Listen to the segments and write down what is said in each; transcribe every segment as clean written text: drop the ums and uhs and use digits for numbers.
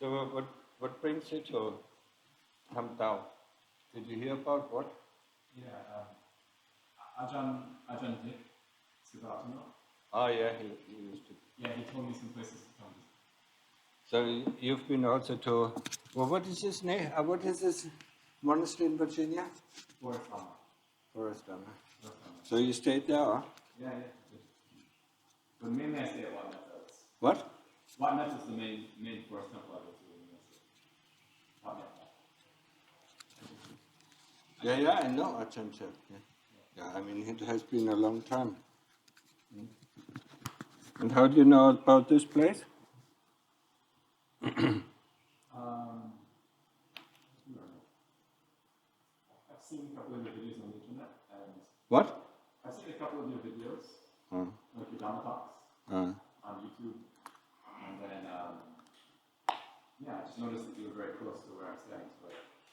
So what brings you to Khongtong? Did you hear about what? Yeah, Ajahn Martin. Oh yeah, he used to. Yeah, he told me some places to come. So you've been also to. Well, what is his name? What is this monastery in Virginia? Forest Dhamma. So you stayed there? Huh? Yeah. But mainly I stay at Wat Nat. What? Wat Nat is the main forest temple I go to in the Wat Nat. Yeah, I know Ajahn. Yeah, I mean it has been a long time. And how do you know about this place? I've seen a couple of your videos on the internet. And What? I've seen a couple of your videos, like your Dhamma talks, on YouTube. And then, I just noticed that you were very close to where I'm staying.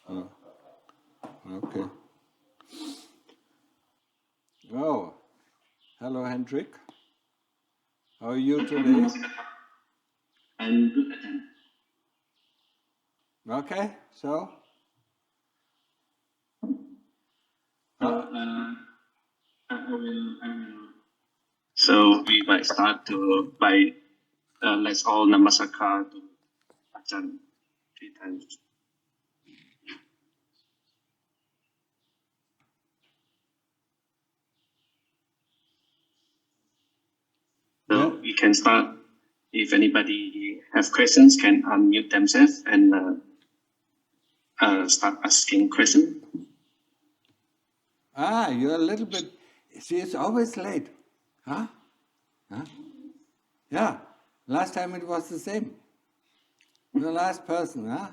So Okay. Oh, hello, Hendrik. How are you today? I'm good at them. Okay, so? So we might start by let's all namaskar to Ajahn 3 times. So we can start. If anybody have questions, can unmute themselves and start asking questions. You're a little bit. See, it's always late, huh? Yeah. Last time it was the same. The last person, huh?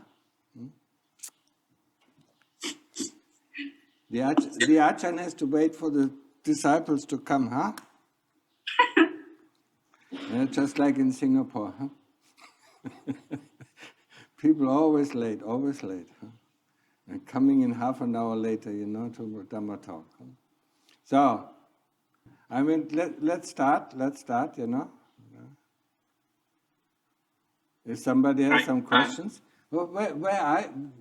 The Ajahn has to wait for the disciples to come, huh? Just like in Singapore, huh? People always late, huh? And coming in half an hour later, to Dhamma talk. Huh? So, I mean, let's start, If somebody has some questions. Well,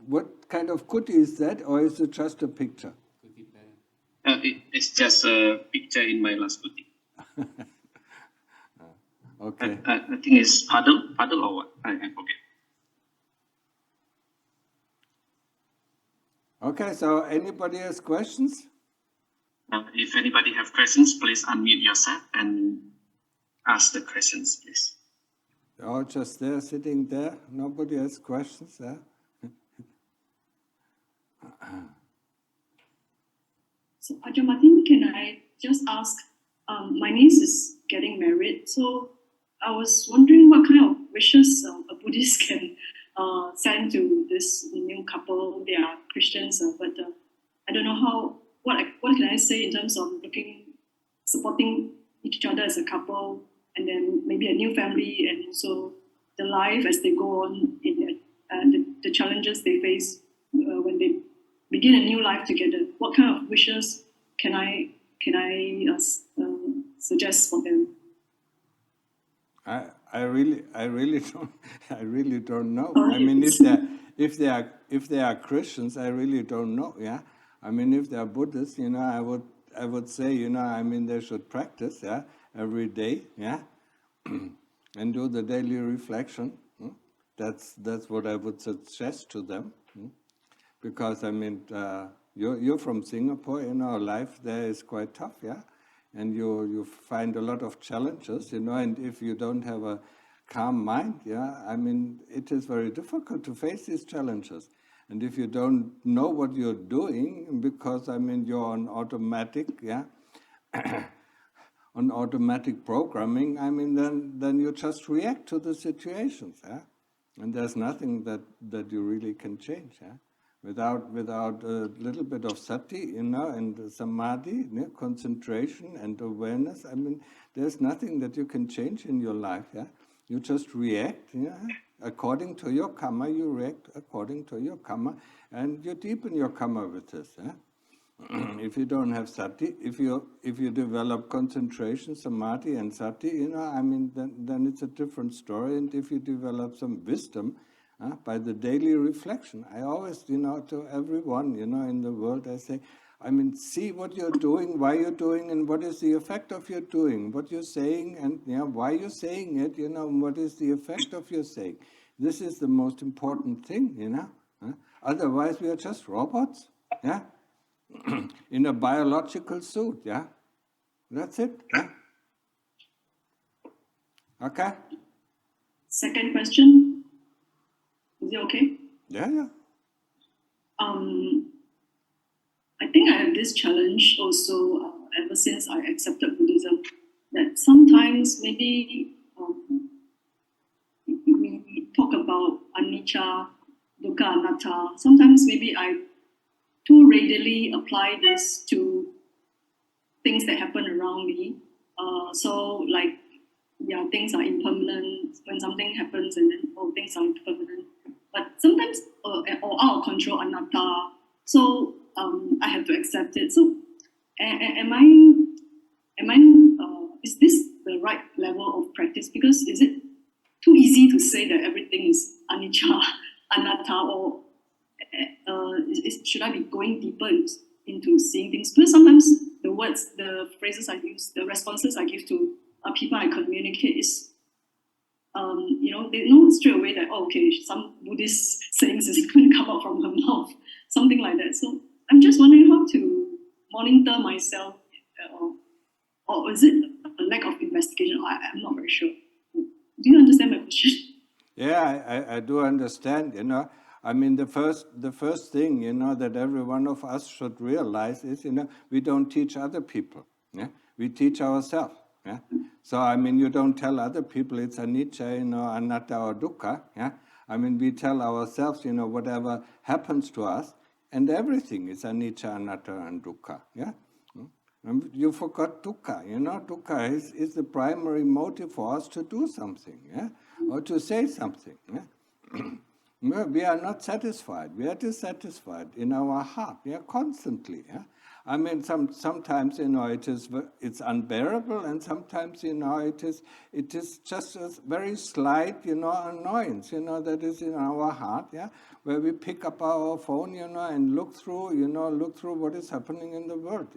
what kind of kuti is that, or is it just a picture? It's just a picture in my last kuti. Okay. I think it's paddle or what? I forget. Okay, so anybody has questions? If anybody have questions, please unmute yourself and ask the questions, please. They're all just there, sitting there. Nobody has questions, yeah? So, Ajahn Martin, can I just ask, my niece is getting married, so I was wondering what kind of wishes a Buddhist can send to this new couple. They are Christians, but I don't know what can I say in terms of supporting each other as a couple, and then maybe a new family, and also the life as they go on in the challenges they face when they begin a new life together. What kind of wishes can I suggest for them? I really don't know. Sorry. I mean, if they are Christians, I really don't know. Yeah, I mean, if they are Buddhists, I would say, I mean, they should practice, yeah, every day, yeah, and do the daily reflection. That's what I would suggest to them, because I mean, you're from Singapore, life there is quite tough, yeah. And you find a lot of challenges, and if you don't have a calm mind, yeah, I mean, it is very difficult to face these challenges. And if you don't know what you're doing, because, I mean, you're on automatic, yeah, on automatic programming, I mean, then you just react to the situations, yeah. And there's nothing that you really can change, yeah. Without a little bit of sati, and samadhi, concentration and awareness, I mean, there's nothing that you can change in your life. Yeah, you just react. Yeah, according to your karma, you react according to your karma, and you deepen your karma with this. Yeah? If you don't have sati, if you develop concentration, samadhi, and sati, I mean, then it's a different story. And if you develop some wisdom, by the daily reflection. I always, to everyone, in the world, I say, see what you're doing, why you're doing, and what is the effect of your doing, what you're saying, and why you're saying it, what is the effect of your saying. This is the most important thing, Otherwise, we are just robots, in a biological suit, That's it, Okay? Second question. Is it okay? Yeah. I think I have this challenge also ever since I accepted Buddhism, that sometimes maybe we talk about anicca, dukkha, anatta. Sometimes maybe I too readily apply this to things that happen around me. Things are impermanent. When something happens and then, things are impermanent. But sometimes, or out of control, anatta. So I have to accept it. So is this the right level of practice? Because is it too easy to say that everything is anicca, anatta, or should I be going deeper into seeing things? Because sometimes the words, the phrases I use, the responses I give to people I communicate is, they know straight away that, some Buddhist sayings is going to come out from her mouth, something like that. So I'm just wondering how to monitor myself, or is it a lack of investigation? I'm not very sure. Do you understand my question? Yeah, I do understand, the first thing, that every one of us should realize is, we don't teach other people, we teach ourselves, So, you don't tell other people it's anicca, anatta or dukkha, we tell ourselves, whatever happens to us, and everything is anicca, anatta, and dukkha, You forgot dukkha, dukkha is the primary motive for us to do something, or to say something, We are not satisfied. We are dissatisfied in our heart. We are constantly. Sometimes it's unbearable, and sometimes it is just a very slight annoyance that is in our heart. Where we pick up our phone and look through what is happening in the world.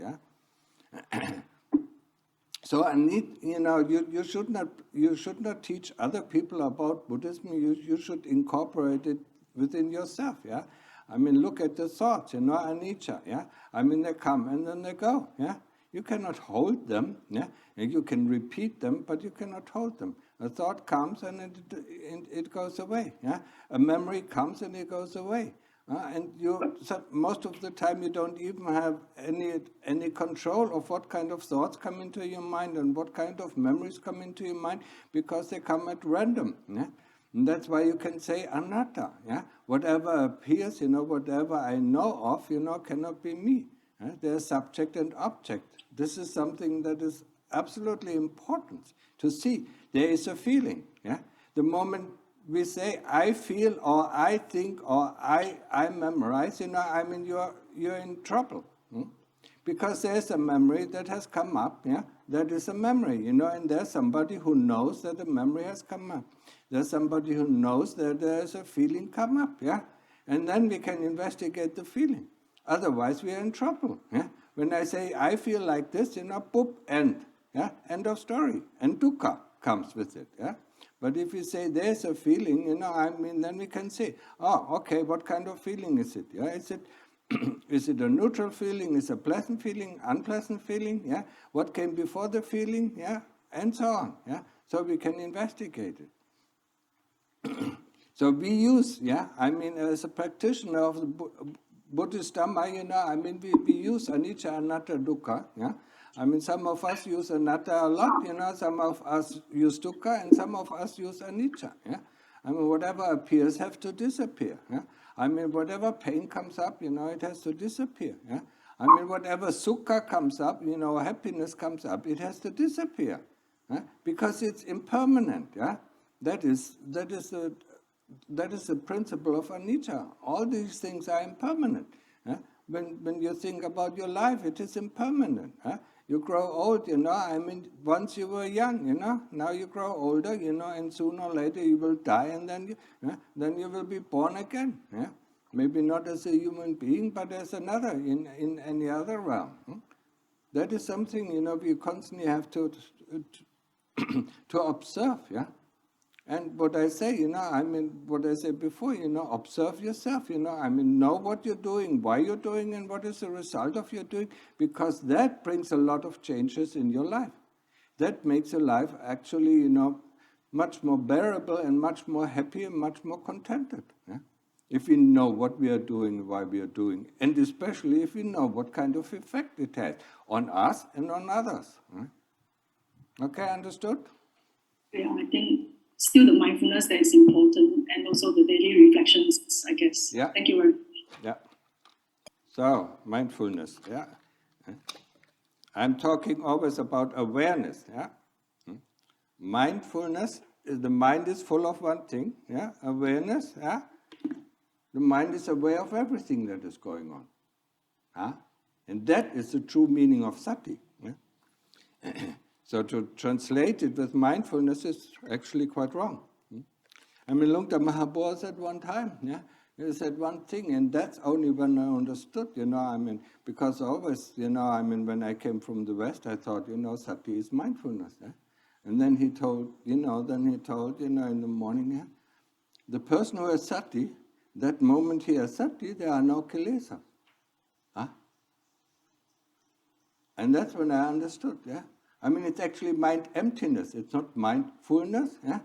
So you should not teach other people about Buddhism. You should incorporate it within yourself. Look at the thoughts, anicca. They come and then they go. You cannot hold them. You can repeat them, but you cannot hold them. A thought comes and it goes away. A memory comes and it goes away. And most of the time you don't even have any control of what kind of thoughts come into your mind and what kind of memories come into your mind, because they come at random. And that's why you can say anatta. Whatever appears, whatever I know of, cannot be me. There's subject and object. This is something that is absolutely important to see. There is a feeling. The moment we say I feel or I think or I memorize, you're in trouble. Because there's a memory that has come up, that is a memory, and there's somebody who knows that the memory has come up. There's somebody who knows that there's a feeling come up, and then we can investigate the feeling. Otherwise, we are in trouble. When I say I feel like this, boop, end, end of story, and dukkha comes with it, But if you say there's a feeling, then we can say, okay, what kind of feeling is it? Is it a neutral feeling? Is it a pleasant feeling? Unpleasant feeling? What came before the feeling? And so on. So we can investigate it. So we use, as a practitioner of the Buddhist Dhamma, we use anicca, anatta, dukkha. Some of us use anatta a lot, some of us use dukkha, and some of us use anicca. Whatever appears has to disappear. Whatever pain comes up, it has to disappear. Whatever sukha comes up, happiness comes up, it has to disappear. Because it's impermanent. That is the principle of anicca. All these things are impermanent. When you think about your life, it is impermanent. You grow old, I mean, once you were young, now you grow older, and sooner or later you will die, and then you will be born again, yeah? Maybe not as a human being, but as another, in any other realm. That is something, we constantly have to observe, yeah? And what I say, I mean, what I said before, observe yourself, I mean, know what you're doing, why you're doing, and what is the result of your doing, because that brings a lot of changes in your life. That makes your life actually, much more bearable and much more happy and much more contented, yeah? If we know what we are doing, why we are doing, and especially if we know what kind of effect it has on us and on others. Right? Okay, understood? Yeah, I think still the mindfulness that is important, and also the daily reflections, I guess. Yeah. Thank you very much. Yeah. So, mindfulness, yeah. I'm talking always about awareness, yeah. Mindfulness, the mind is full of one thing, yeah. Awareness, yeah. The mind is aware of everything that is going on. Huh? And that is the true meaning of sati. Yeah? So to translate it with mindfulness is actually quite wrong. I mean, Lungta Mahabodhi said one time, yeah? He said one thing, and that's only when I understood, I mean, because always, I mean, when I came from the West, I thought, sati is mindfulness. Yeah? And then he told, in the morning, yeah? The person who has sati, that moment he has sati, there are no kilesa. Huh? And that's when I understood, yeah. I mean, it's actually mind emptiness. It's not mindfulness, yeah.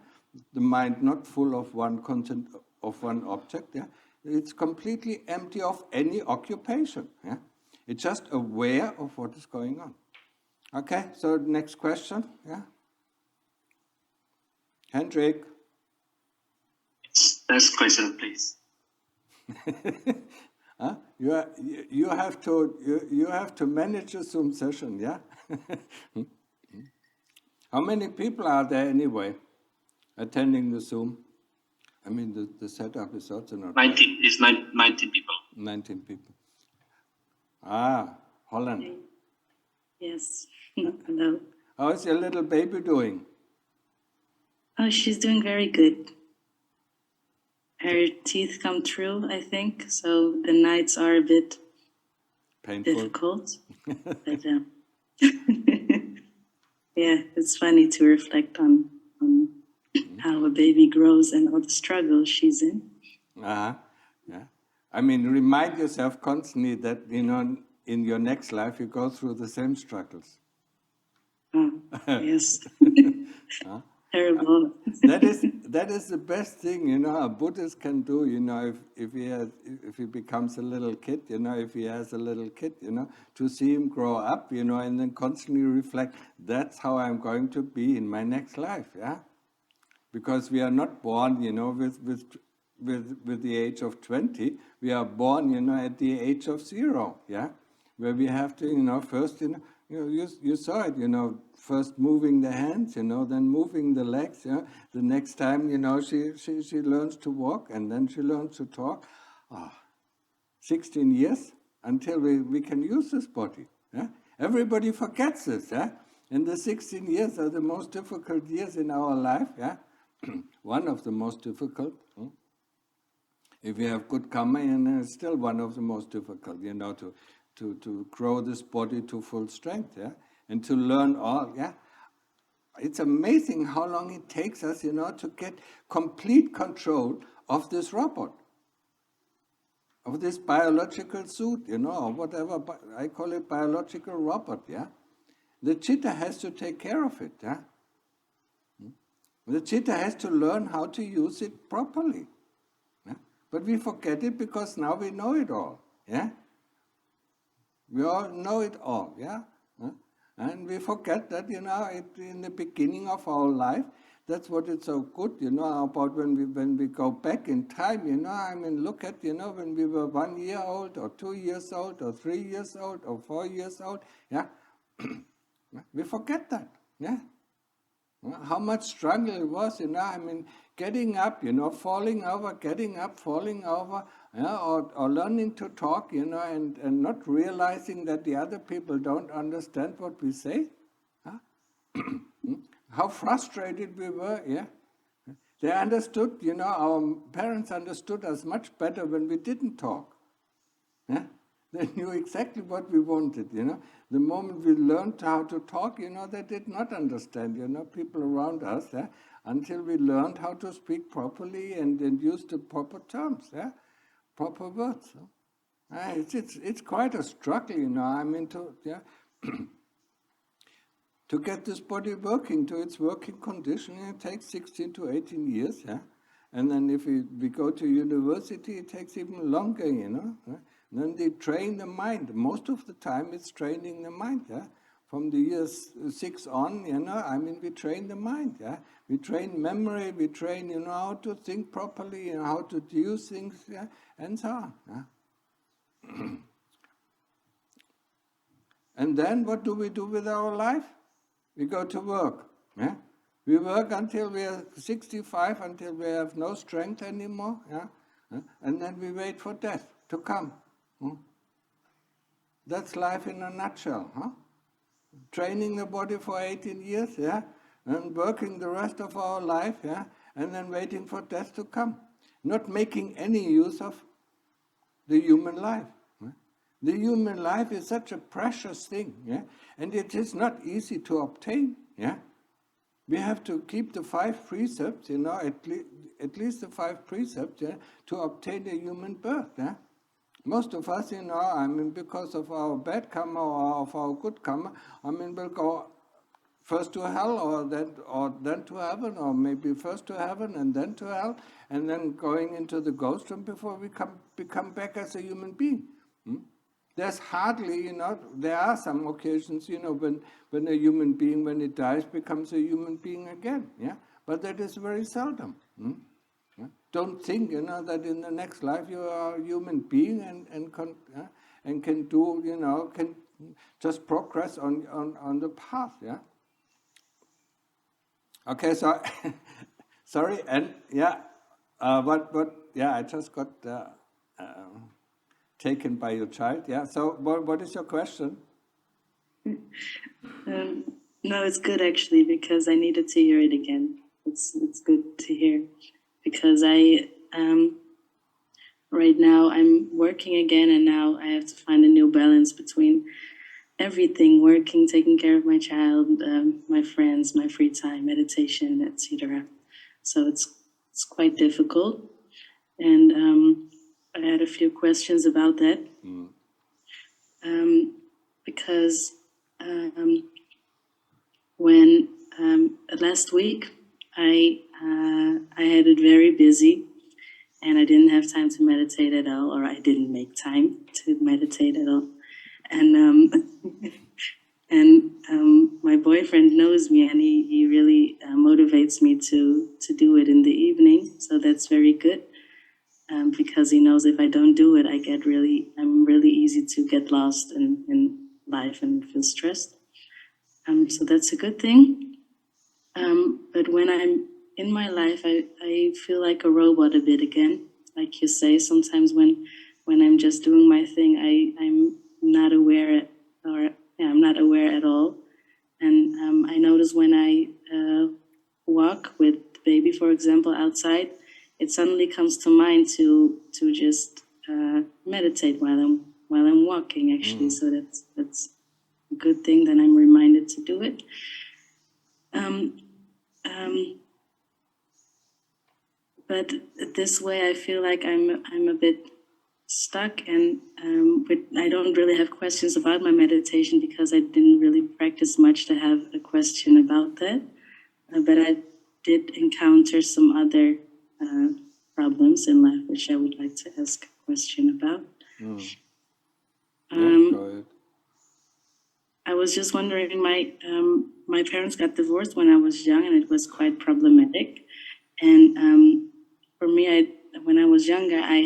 The mind not full of one content, of one object, yeah. It's completely empty of any occupation, yeah. It's just aware of what is going on. Okay, so next question, yeah. Hendrik. Next question, please. Huh? You have to manage a Zoom session, yeah? How many people are there anyway attending the Zoom? I mean, the setup is also not 19 is 19 people. 19 people. Ah, Holland. Yes. Hello. How is your little baby doing? Oh, she's doing very good. Her teeth come through, I think, so the nights are a bit Painful. difficult. But yeah, it's funny to reflect on how a baby grows and all the struggles she's in. Yeah. I mean, remind yourself constantly that, in your next life you go through the same struggles. Oh, yes. Terrible. That is the best thing, a Buddhist can do, if he becomes a little kid, if he has a little kid, to see him grow up, and then constantly reflect, that's how I'm going to be in my next life, yeah? Because we are not born, with the age of 20, we are born, at the age of 0, yeah? Where we have to, first, you saw it, first moving the hands, then moving the legs, yeah? The next time, she learns to walk, and then she learns to talk. 16 years until we can use this body, yeah? Everybody forgets this, yeah? And the 16 years are the most difficult years in our life, yeah? One of the most difficult. If you have good karma, and it's still one of the most difficult, to grow this body to full strength, yeah, and to learn all, yeah. It's amazing how long it takes us, to get complete control of this robot, of this biological suit, or whatever. I call it biological robot, yeah. The chitta has to take care of it, yeah. The chitta has to learn how to use it properly. Yeah? But we forget it because now we know it all. Yeah? We all know it all. Yeah? And we forget that, in the beginning of our life, that's what is so good, about when we go back in time, I mean, look at, when we were 1 year old, or 2 years old, or 3 years old, or 4 years old. Yeah? We forget that. Yeah? How much struggle it was, I mean, getting up, falling over, getting up, falling over, yeah, or learning to talk, and not realizing that the other people don't understand what we say. Huh? How frustrated we were, yeah. They understood, our parents understood us much better when we didn't talk. Yeah? They knew exactly what we wanted, The moment we learned how to talk, they did not understand, people around us, yeah? Until we learned how to speak properly and use the proper terms, yeah? Proper words. It's quite a struggle, I mean, to get this body working to its working condition. It takes 16 to 18 years, yeah? And then if we go to university, it takes even longer, Yeah? Then they train the mind. Most of the time it's training the mind, yeah? From the years 6 on, I mean, we train the mind, yeah? We train memory, we train, how to think properly, how to use things, yeah? And so on, yeah? And then what do we do with our life? We go to work, yeah? We work until we are 65, until we have no strength anymore, yeah? And then we wait for death to come. That's life in a nutshell, huh? Training the body for 18 years, yeah? And working the rest of our life, yeah? And then waiting for death to come. Not making any use of the human life. The human life is such a precious thing, yeah? And it is not easy to obtain, yeah? We have to keep the 5 precepts, at least the 5 precepts, yeah, to obtain a human birth, yeah? Most of us, I mean, because of our bad karma or of our good karma, I mean, we'll go first to hell or then to heaven, or maybe first to heaven and then to hell, and then going into the ghost room before we become back as a human being. There's hardly, there are some occasions, when a human being, when it dies, becomes a human being again, yeah? But that is very seldom. Yeah? Don't think, that in the next life you are a human being and can do, can just progress on the path, yeah? Okay, so, sorry, and yeah, yeah, I just got taken by your child, yeah? So what is your question? No, it's good actually, because I needed to hear it again. It's good to hear, because I right now I'm working again, and now I have to find a new balance between everything: working, taking care of my child, my friends, my free time, meditation, etc. So it's quite difficult, and I had a few questions about that. Because when last week I had it very busy, and I didn't have time to meditate at all, or I didn't make time to meditate at all, and my boyfriend knows me, and he really motivates me to do it in the evening, so that's very good. Because he knows if I don't do it, I'm really easy to get lost in life and feel stressed. So that's a good thing. But when I'm in my life, I feel like a robot a bit again. Like you say, sometimes when I'm just doing my thing, I'm not aware I'm not aware at all. And I notice when I walk with the baby, for example, outside, it suddenly comes to mind to just meditate while I'm walking, actually. So that's a good thing that I'm reminded to do it. But this way, I feel like I'm a bit stuck, and but I don't really have questions about my meditation because I didn't really practice much to have a question about that. But I did encounter some other problems in life, which I would like to ask a question about. Go ahead. I was just wondering, my parents got divorced when I was young, and it was quite problematic. And for me, when I was younger, I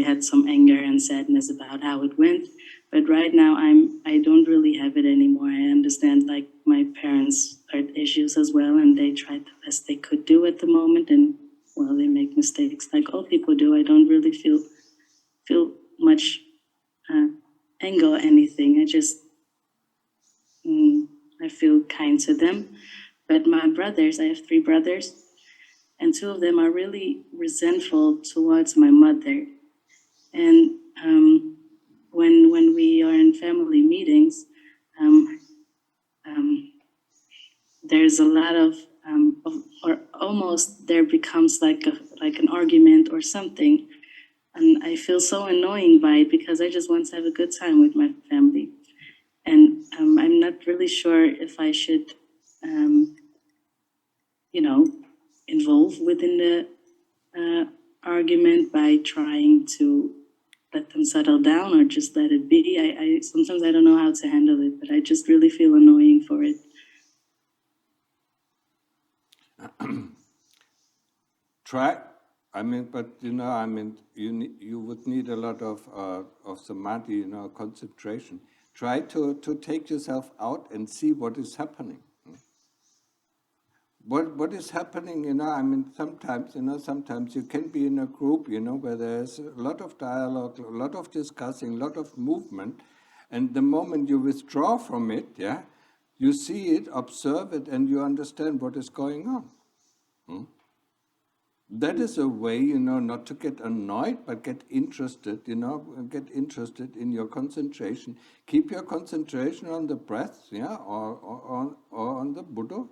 had some anger and sadness about how it went. But right now, I don't really have it anymore. I understand, like, my parents had issues as well, and they tried the best they could do at the moment, and well, they make mistakes like all people do. I don't really feel much anger or anything. I feel kind to them. But my brothers, I have 3 brothers, and 2 of them are really resentful towards my mother. And when we are in family meetings, there's a lot of or almost there becomes like an argument or something, and I feel so annoying by it because I just want to have a good time with my family, and I'm not really sure if I should, involve within the argument by trying to let them settle down or just let it be. I sometimes I don't know how to handle it, but I just really feel annoying for it. Try, but you would need a lot of samadhi, concentration. Try to take yourself out and see what is happening. What is happening, sometimes you can be in a group, where there's a lot of dialogue, a lot of discussing, a lot of movement, and the moment you withdraw from it, you see it, observe it, and you understand what is going on. That is a way, not to get annoyed, but get interested, get interested in your concentration. Keep your concentration on the breath, or on the Buddha,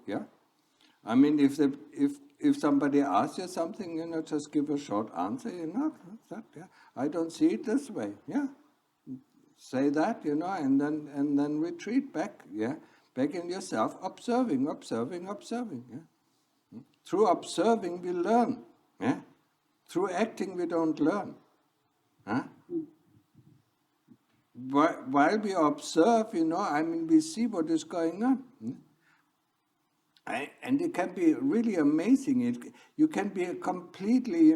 If somebody asks you something, just give a short answer, I don't see it this way, Say that, and then retreat back, back in yourself, observing, Through observing, we learn. Through acting, we don't learn. While we observe, we see what is going on. And it can be really amazing. You can be completely,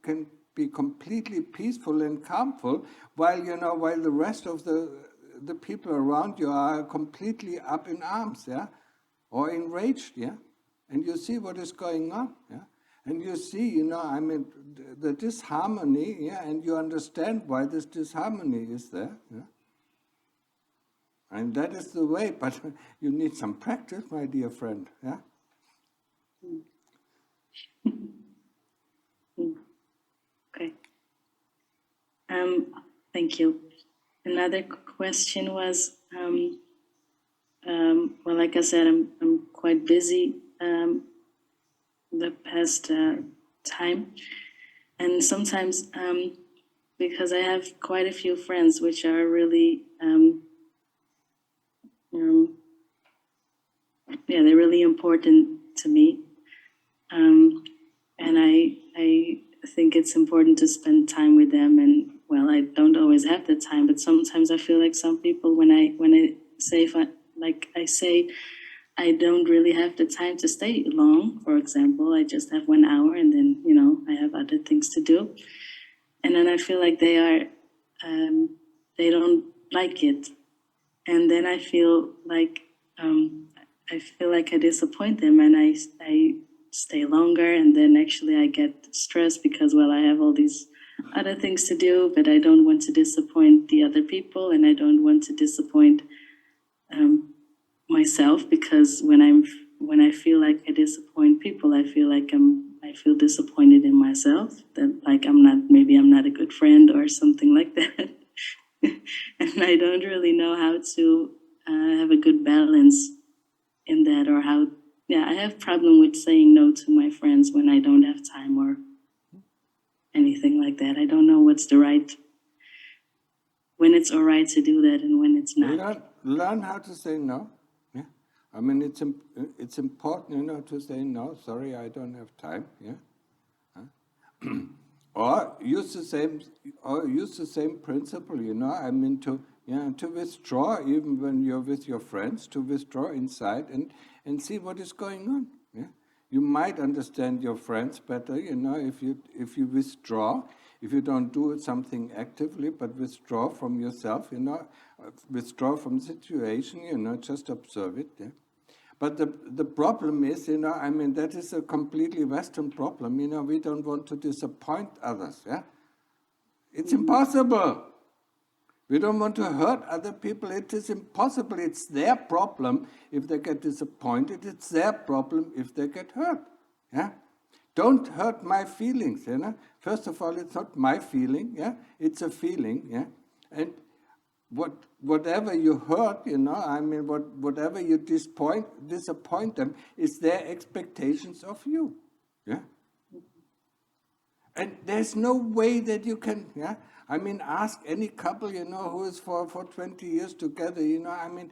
can be completely peaceful and calmful, while the rest of the people around you are completely up in arms, or enraged, And you see what is going on, And you see, the disharmony, and you understand why this disharmony is there, And that is the way, but you need some practice, my dear friend, Okay. Thank you. Another question was, well, like I said, I'm quite busy the past time, and sometimes because I have quite a few friends which are really they're really important to me, and I think it's important to spend time with them. And well, I don't always have the time, but sometimes I feel like some people, when I say I say I don't really have the time to stay long. For example, I just have 1 hour, and then I have other things to do, and then I feel like they don't like it, and then I feel like I disappoint them, and I stay longer, and then actually I get stressed because, well, I have all these other things to do, but I don't want to disappoint the other people, and I don't want to disappoint myself, because when I feel like I disappoint people, I feel disappointed in myself, that like maybe I'm not a good friend or something like that. And I don't really know how to have a good balance in that, or how, I have problem with saying no to my friends when I don't have time or anything like that. I don't know when it's all right to do that and when it's not. Learn how to say no. It's important, to say no. Sorry, I don't have time. Or use the same principle. To withdraw, even when you're with your friends, to withdraw inside and see what is going on. You might understand your friends better, if you withdraw. If you don't do something actively, but withdraw from yourself, withdraw from the situation, just observe it. But the problem is, I mean, that is a completely Western problem. We don't want to disappoint others. Yeah, it's impossible. We don't want to hurt other people. It is impossible. It's their problem if they get disappointed. It's their problem if they get hurt. Yeah, don't hurt my feelings. First of all, it's not my feeling. Yeah, it's a feeling. Yeah, and whatever you hurt, I mean, whatever you disappoint them is their expectations of you. Yeah, and there's no way that you can. Yeah. I mean, ask any couple, who is for 20 years together, I mean,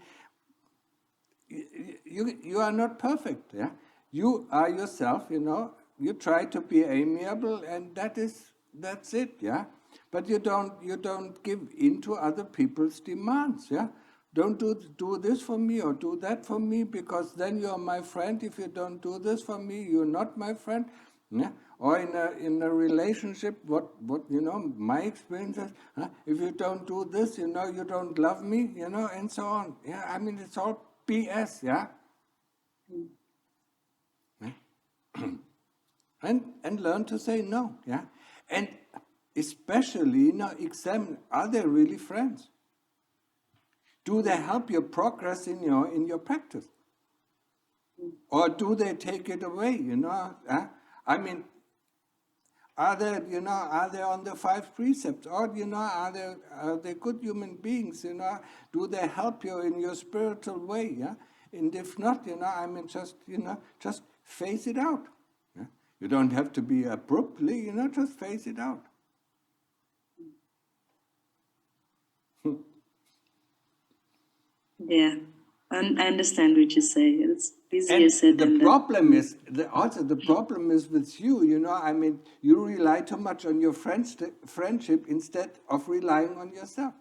you are not perfect, yeah? You are yourself, you try to be amiable, and that's it, yeah? But you don't give in to other people's demands, yeah? Don't do this for me or do that for me, because then you're my friend. If you don't do this for me, you're not my friend, yeah? Or in a relationship, what my experience is, if you don't do this, you don't love me, and so on. Yeah, I mean, it's all BS, yeah? And learn to say no, yeah? And especially, examine, are they really friends? Do they help your progress in your practice? Or do they take it away, I mean, are they on the 5 precepts? Or, are they good human beings, Do they help you in your spiritual way, yeah? And if not, I mean, just face it out. Yeah? You don't have to be abruptly, just face it out. Yeah, I understand what you say. It's easier said than done. The problem is, the problem is with you, I mean, you rely too much on your friendship instead of relying on yourself.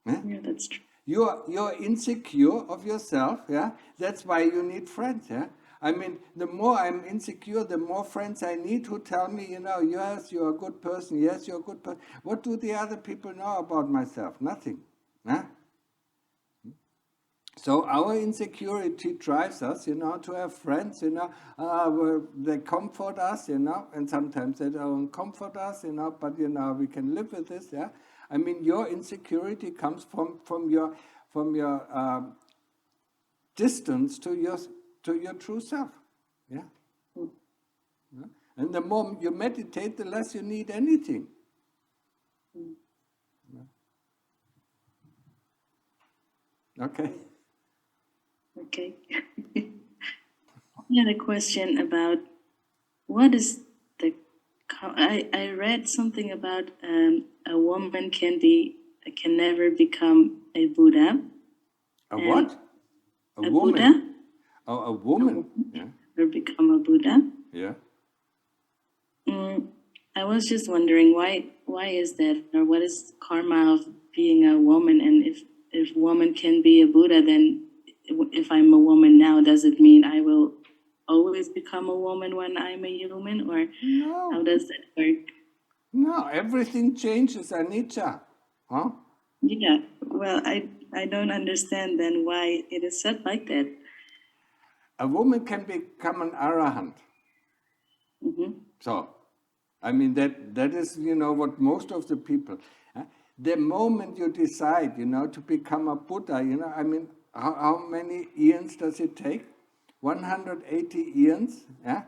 Yeah, that's true. You're insecure of yourself, yeah? That's why you need friends, yeah? I mean, the more I'm insecure, the more friends I need who tell me, yes, you're a good person, yes, you're a good person. What do the other people know about myself? Nothing, huh? So our insecurity drives us, to have friends, they comfort us, and sometimes they don't comfort us, but, we can live with this, yeah? I mean, your insecurity comes from your distance to your true self, yeah? Yeah? And the more you meditate, the less you need anything. Yeah. Okay. Okay. I had a question about what is the... I read something about a woman can never become a Buddha. A what? A woman. Buddha? Oh, a woman. Yeah. Or become a Buddha. Yeah. I was just wondering why is that, or what is karma of being a woman, and if woman can be a Buddha, then if I'm a woman now, does it mean I will always become a woman when I'm a human, or no. How does that work? No, everything changes, anicca. Huh? Yeah, well, I don't understand then why it is said like that. A woman can become an arahant. Mm-hmm. So, I mean, that is, what most of the people... The moment you decide, to become a Buddha, I mean, how many eons does it take? 180 eons, yeah?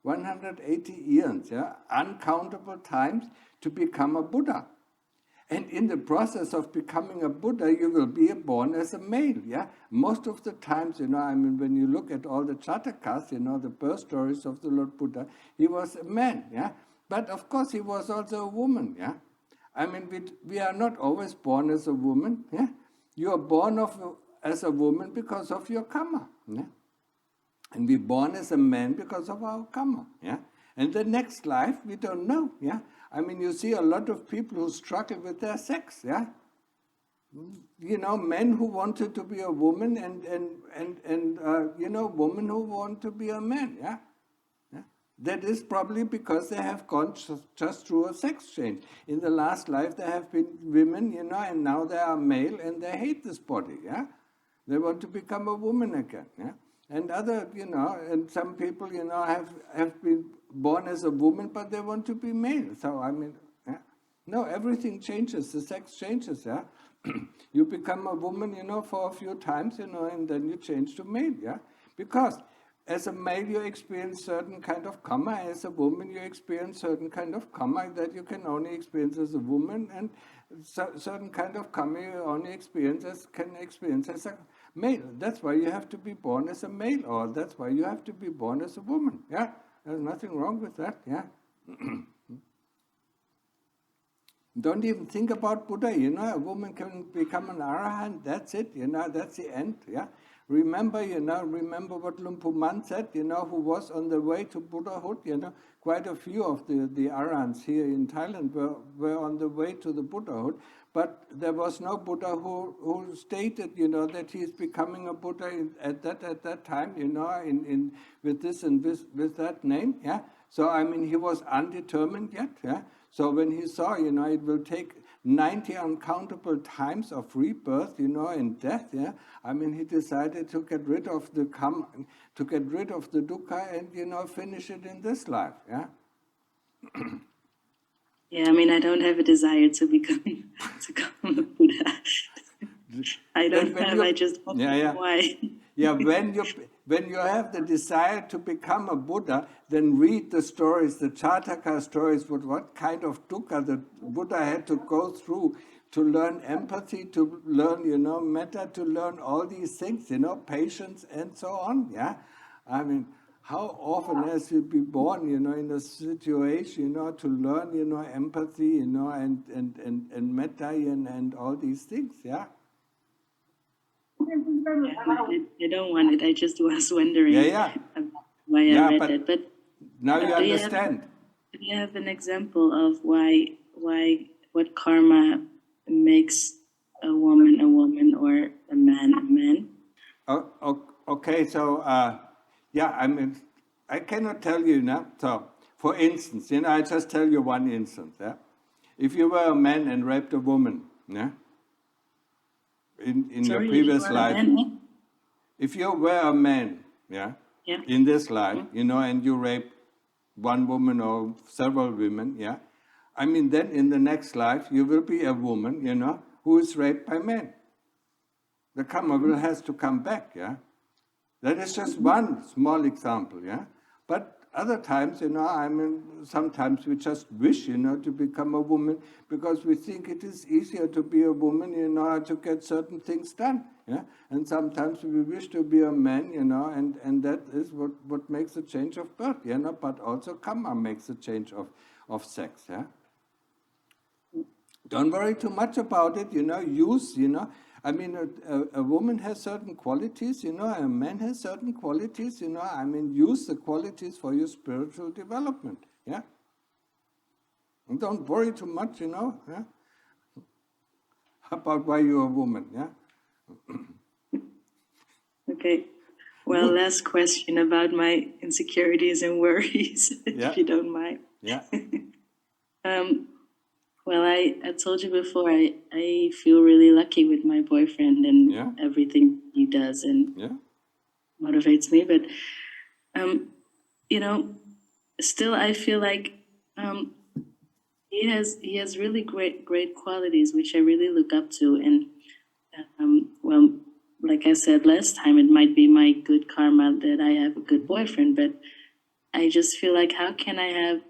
180 eons, yeah? Uncountable times to become a Buddha. And in the process of becoming a Buddha, you will be born as a male, yeah? Most of the times, I mean, when you look at all the Jatakas, the birth stories of the Lord Buddha, he was a man, yeah? But of course, he was also a woman, yeah? I mean, we are not always born as a woman, yeah? You are born as a woman because of your karma, yeah? And we're born as a man because of our karma, yeah? And the next life, we don't know, yeah? I mean, you see a lot of people who struggle with their sex, yeah? Men who wanted to be a woman and women who want to be a man, yeah? That is probably because they have gone just through a sex change. In the last life, they have been women, and now they are male, and they hate this body, yeah? They want to become a woman again. Yeah? And other, and some people, have been born as a woman, but they want to be male. So, I mean, yeah? No, everything changes. The sex changes, yeah? You become a woman, for a few times, and then you change to male, yeah? Because as a male, you experience certain kind of karma. As a woman, you experience certain kind of karma that you can only experience as a woman, and certain kind of karma you only can experience as a male. That's why you have to be born as a male, or that's why you have to be born as a woman. Yeah, there's nothing wrong with that. Yeah. Don't even think about Buddha. A woman can become an arahant. That's it. That's the end. Yeah. Remember what Luang Pu Man said. Who was on the way to Buddhahood. Quite a few of the arahants here in Thailand were on the way to the Buddhahood, but there was no Buddha who stated, that he is becoming a Buddha at that time. With this and with that name. Yeah. So I mean, he was undetermined yet. Yeah. So when he saw, it will take 90 uncountable times of rebirth, and death, yeah. I mean, he decided to get rid of the dukkha, and finish it in this life, yeah. Yeah, I mean, I don't have a desire to become a Buddha. I don't have. I just yeah. Why? Yeah, when you have the desire to become a Buddha, then read the stories, the Jataka stories, what kind of dukkha the Buddha had to go through to learn empathy, to learn, metta, to learn all these things, patience and so on, yeah? I mean, how often has he been born, in a situation, to learn, empathy, and metta and all these things, yeah? I don't want it. I just was wondering why I read that. But now you understand. Do you have an example of what karma makes a woman or a man? Okay, so I mean, I cannot tell you now. So, for instance, I just tell you one instance. Yeah, if you were a man and raped a woman, yeah, in your previous life, if you were a man, in this life, and you rape one woman or several women, yeah, I mean, then in the next life you will be a woman, who is raped by men. The karma will has to come back, yeah. That is just one small example, yeah. But other times, I mean, sometimes we just wish, to become a woman because we think it is easier to be a woman, to get certain things done, yeah. And sometimes we wish to be a man, and that is what makes a change of birth, But also karma makes a change of sex, yeah. Don't worry too much about it, use, I mean, a woman has certain qualities, a man has certain qualities, I mean, use the qualities for your spiritual development, yeah? And don't worry too much, yeah? About why you're a woman, yeah? Okay. Well, last question about my insecurities and worries, if you don't mind. Yeah. Well, I told you before, I feel really lucky with my boyfriend and everything he does and motivates me. But, still I feel like he has really great qualities, which I really look up to. And, well, like I said last time, it might be my good karma that I have a good boyfriend, but I just feel like, how can I have,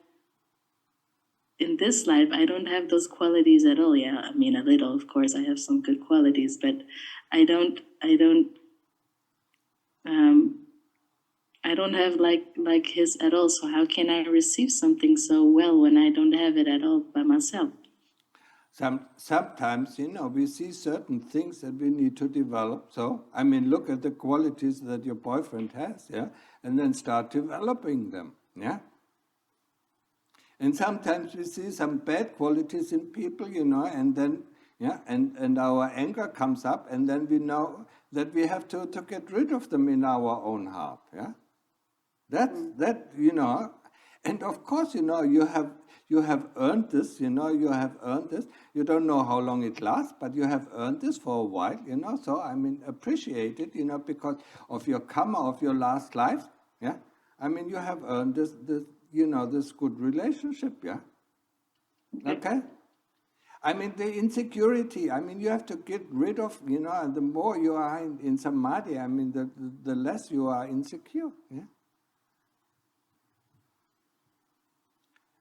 in this life, I don't have those qualities at all. Yeah, I mean, a little, of course, I have some good qualities, but I don't have like his at all. So how can I receive something so well when I don't have it at all by myself? Sometimes, we see certain things that we need to develop. So, I mean, look at the qualities that your boyfriend has, yeah, and then start developing them, yeah. And sometimes we see some bad qualities in people, and then, and our anger comes up, and then we know that we have to get rid of them in our own heart, yeah? That, and of course, you You have earned this, you know, you have earned this. You don't know how long it lasts, but you have earned this for a while, you know. So, I mean, appreciate it, you know, because of your karma of your last life, yeah. I mean, you have earned this you know, this good relationship, yeah. Okay? I mean, the insecurity, I mean, you have to get rid of, you know, and the more you are in samadhi, I mean, the less you are insecure, yeah.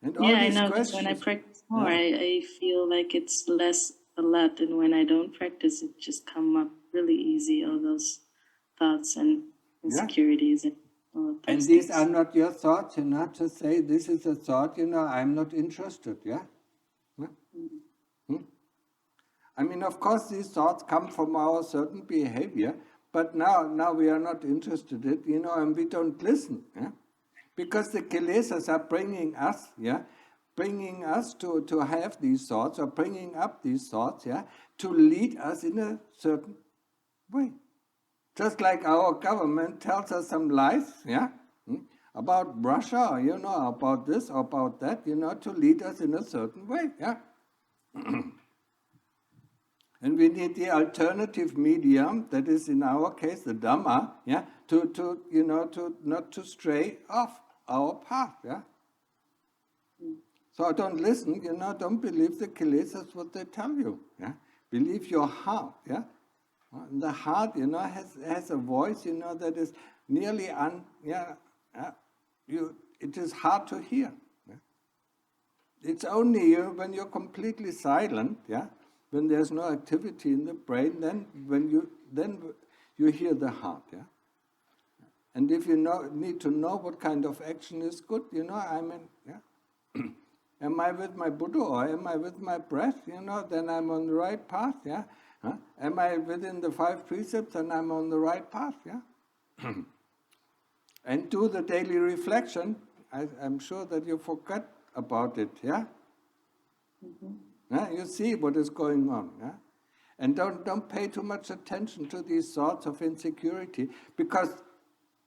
And all I these know, because questions, when I practice more, yeah. I feel like it's less a lot, and when I don't practice, it just come up really easy, all those thoughts and insecurities and all of those And these things. are not your thoughts, you know, to say this is a thought, you know, I'm not interested, yeah? I mean, of course, these thoughts come from our certain behavior, but now we are not interested in it, you know, and we don't listen, yeah? Because the kilesas are bringing us, yeah, bringing us to have these thoughts, or bringing up these thoughts, yeah, to lead us in a certain way. Just like our government tells us some lies, yeah, about Russia, you know, about this, about that, you know, to lead us in a certain way, yeah. And we need the alternative medium, that is in our case the Dhamma, yeah, to you know, to not to stray off our path, yeah. So don't listen, you know, don't believe the kilesas what they tell you, yeah. Believe your heart, yeah. And the heart, you know, has a voice, you know, that is nearly it is hard to hear. Yeah? It's only when you're completely silent, yeah, when there's no activity in the brain, then you hear the heart, yeah. And if you need to know what kind of action is good, you know, I mean, yeah. Am I with my Buddha or am I with my breath? You know, then I'm on the right path, yeah. Huh? Am I within the 5 precepts and I'm on the right path, yeah. And do the daily reflection. I'm sure that you forget about it, yeah. Yeah, you see what is going on, yeah. And don't pay too much attention to these thoughts of insecurity, because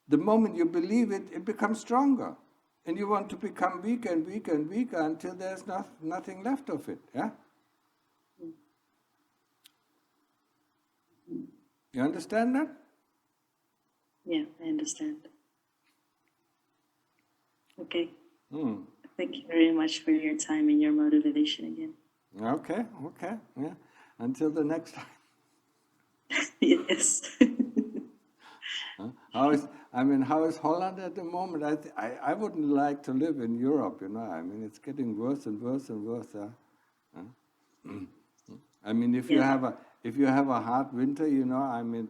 the moment you believe it, it becomes stronger. And you want to become weaker and weaker and weaker until there's nothing left of it, yeah? You understand that? Yeah, I understand. Okay. Thank you very much for your time and your motivation again. Okay, yeah. Until the next time. Yes. How is Holland at the moment? I wouldn't like to live in Europe, you know. I mean, it's getting worse and worse and worse. I mean, if you have a hard winter, you know, I mean,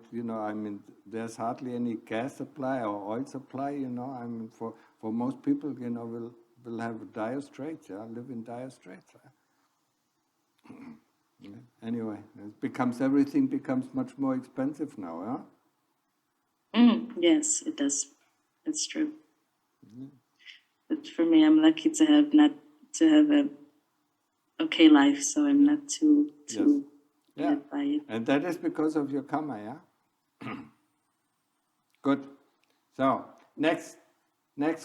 there's hardly any gas supply or oil supply, you know. I mean, for most people, you know, will have dire straits, yeah, live in dire straits. Yeah. Anyway, everything becomes much more expensive now, yeah. Yes, it does. It's true. But for me, I'm lucky to have a okay life, so I'm not too led by it. And that is because of your karma, yeah. Good. So next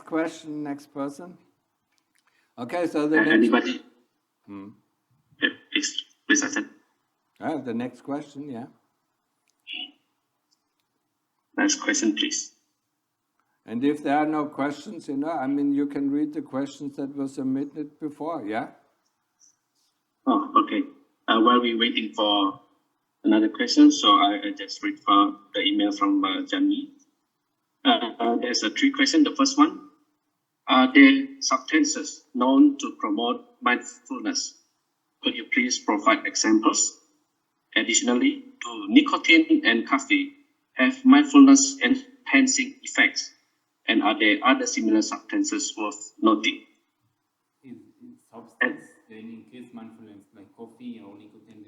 question, next person. Okay, so the next. Anybody? Yeah, please attend. The next question, yeah. Next question, please. And if there are no questions, you know, I mean, you can read the questions that were submitted before, yeah? Oh, okay. While we're waiting for another question, so I just read from the email from Jamie. There's 3 questions. The first one, are there substances known to promote mindfulness? Could you please provide examples? Additionally, do nicotine and coffee have mindfulness enhancing effects? And are there other similar substances worth noting? Is substance then increase mindfulness like coffee or nicotine?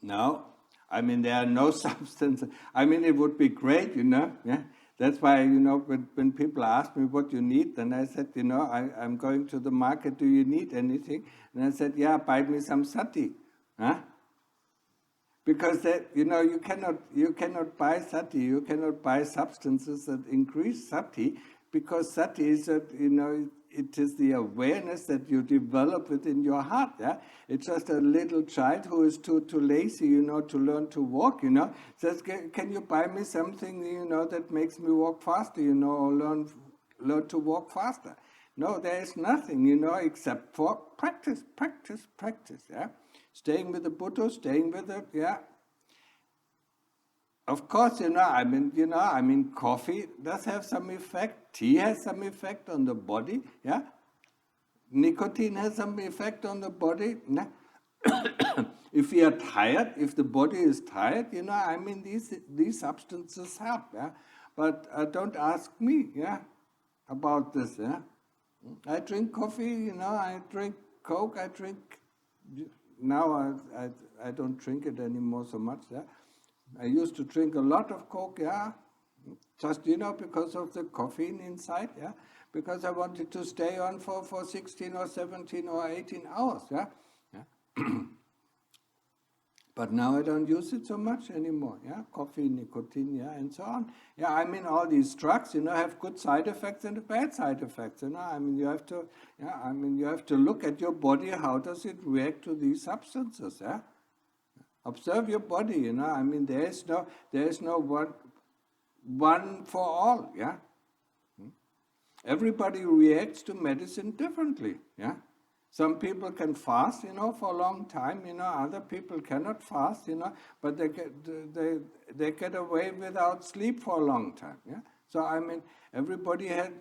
No. I mean, there are no substances. I mean, it would be great, you know, yeah. That's why, you know, when people ask me what you need, then I said, you know, I'm going to the market, do you need anything? And I said, yeah, buy me some sati. Huh? Because that, you know, you cannot buy sati, you cannot buy substances that increase sati, because sati is it is the awareness that you develop within your heart. Yeah, it's just a little child who is too lazy, to learn to walk. Says, can you buy me something, that makes me walk faster, or learn to walk faster? No, there is nothing, except for practice. Yeah, staying with the Buddha, staying with it. Yeah. Of course, coffee does have some effect. Tea has some effect on the body. Yeah, nicotine has some effect on the body. Yeah? If we are tired, if the body is tired, these substances help. Yeah, but don't ask me. Yeah, about this. Yeah, I drink coffee. I drink Coke. I drink. Now I don't drink it anymore so much. Yeah. I used to drink a lot of Coke, yeah, just, because of the caffeine inside, yeah, because I wanted to stay on for 16 or 17 or 18 hours, yeah. But now I don't use it so much anymore, yeah, coffee, nicotine, yeah, and so on. Yeah, all these drugs, have good side effects and bad side effects, you have to, you have to look at your body, how does it react to these substances, yeah. Observe your body, there is no one for all, yeah. Everybody reacts to medicine differently, yeah. Some people can fast, for a long time, other people cannot fast, but they get away without sleep for a long time, yeah. So everybody has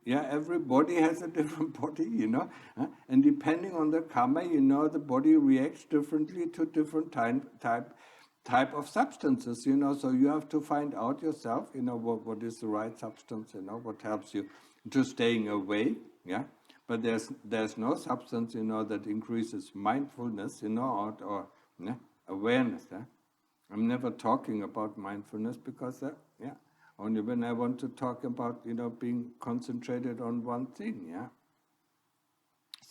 everybody has a different body, and depending on the karma, the body reacts differently to different type of substances, so you have to find out yourself, what is the right substance, what helps you to staying awake, yeah. But there's no substance, that increases mindfulness, or awareness, yeah. I'm never talking about mindfulness because, only when I want to talk about, being concentrated on one thing, yeah.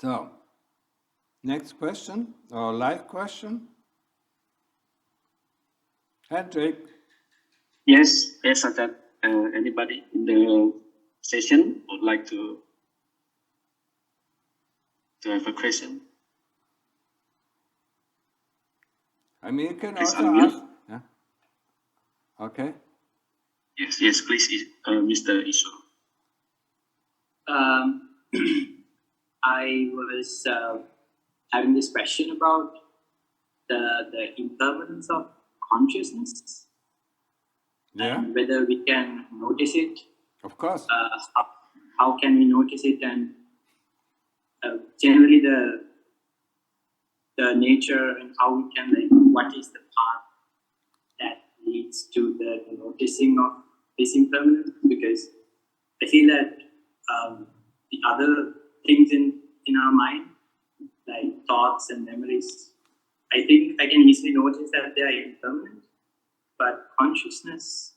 So, next question, or live question. Hendrik. Yes, Ajahn. Anybody in the session would like to have a question? You can Please also unmute. ask. Yeah. Okay. Yes, please, Mr. Ishu. I was having this question about the impermanence of consciousness, and whether we can notice it. Of course. How can we notice it, and generally the nature, and how we can, what is the path that leads to the noticing of this impermanence? Because I feel that the other things in our mind, like thoughts and memories, I think I can easily notice that they are impermanent, but consciousness,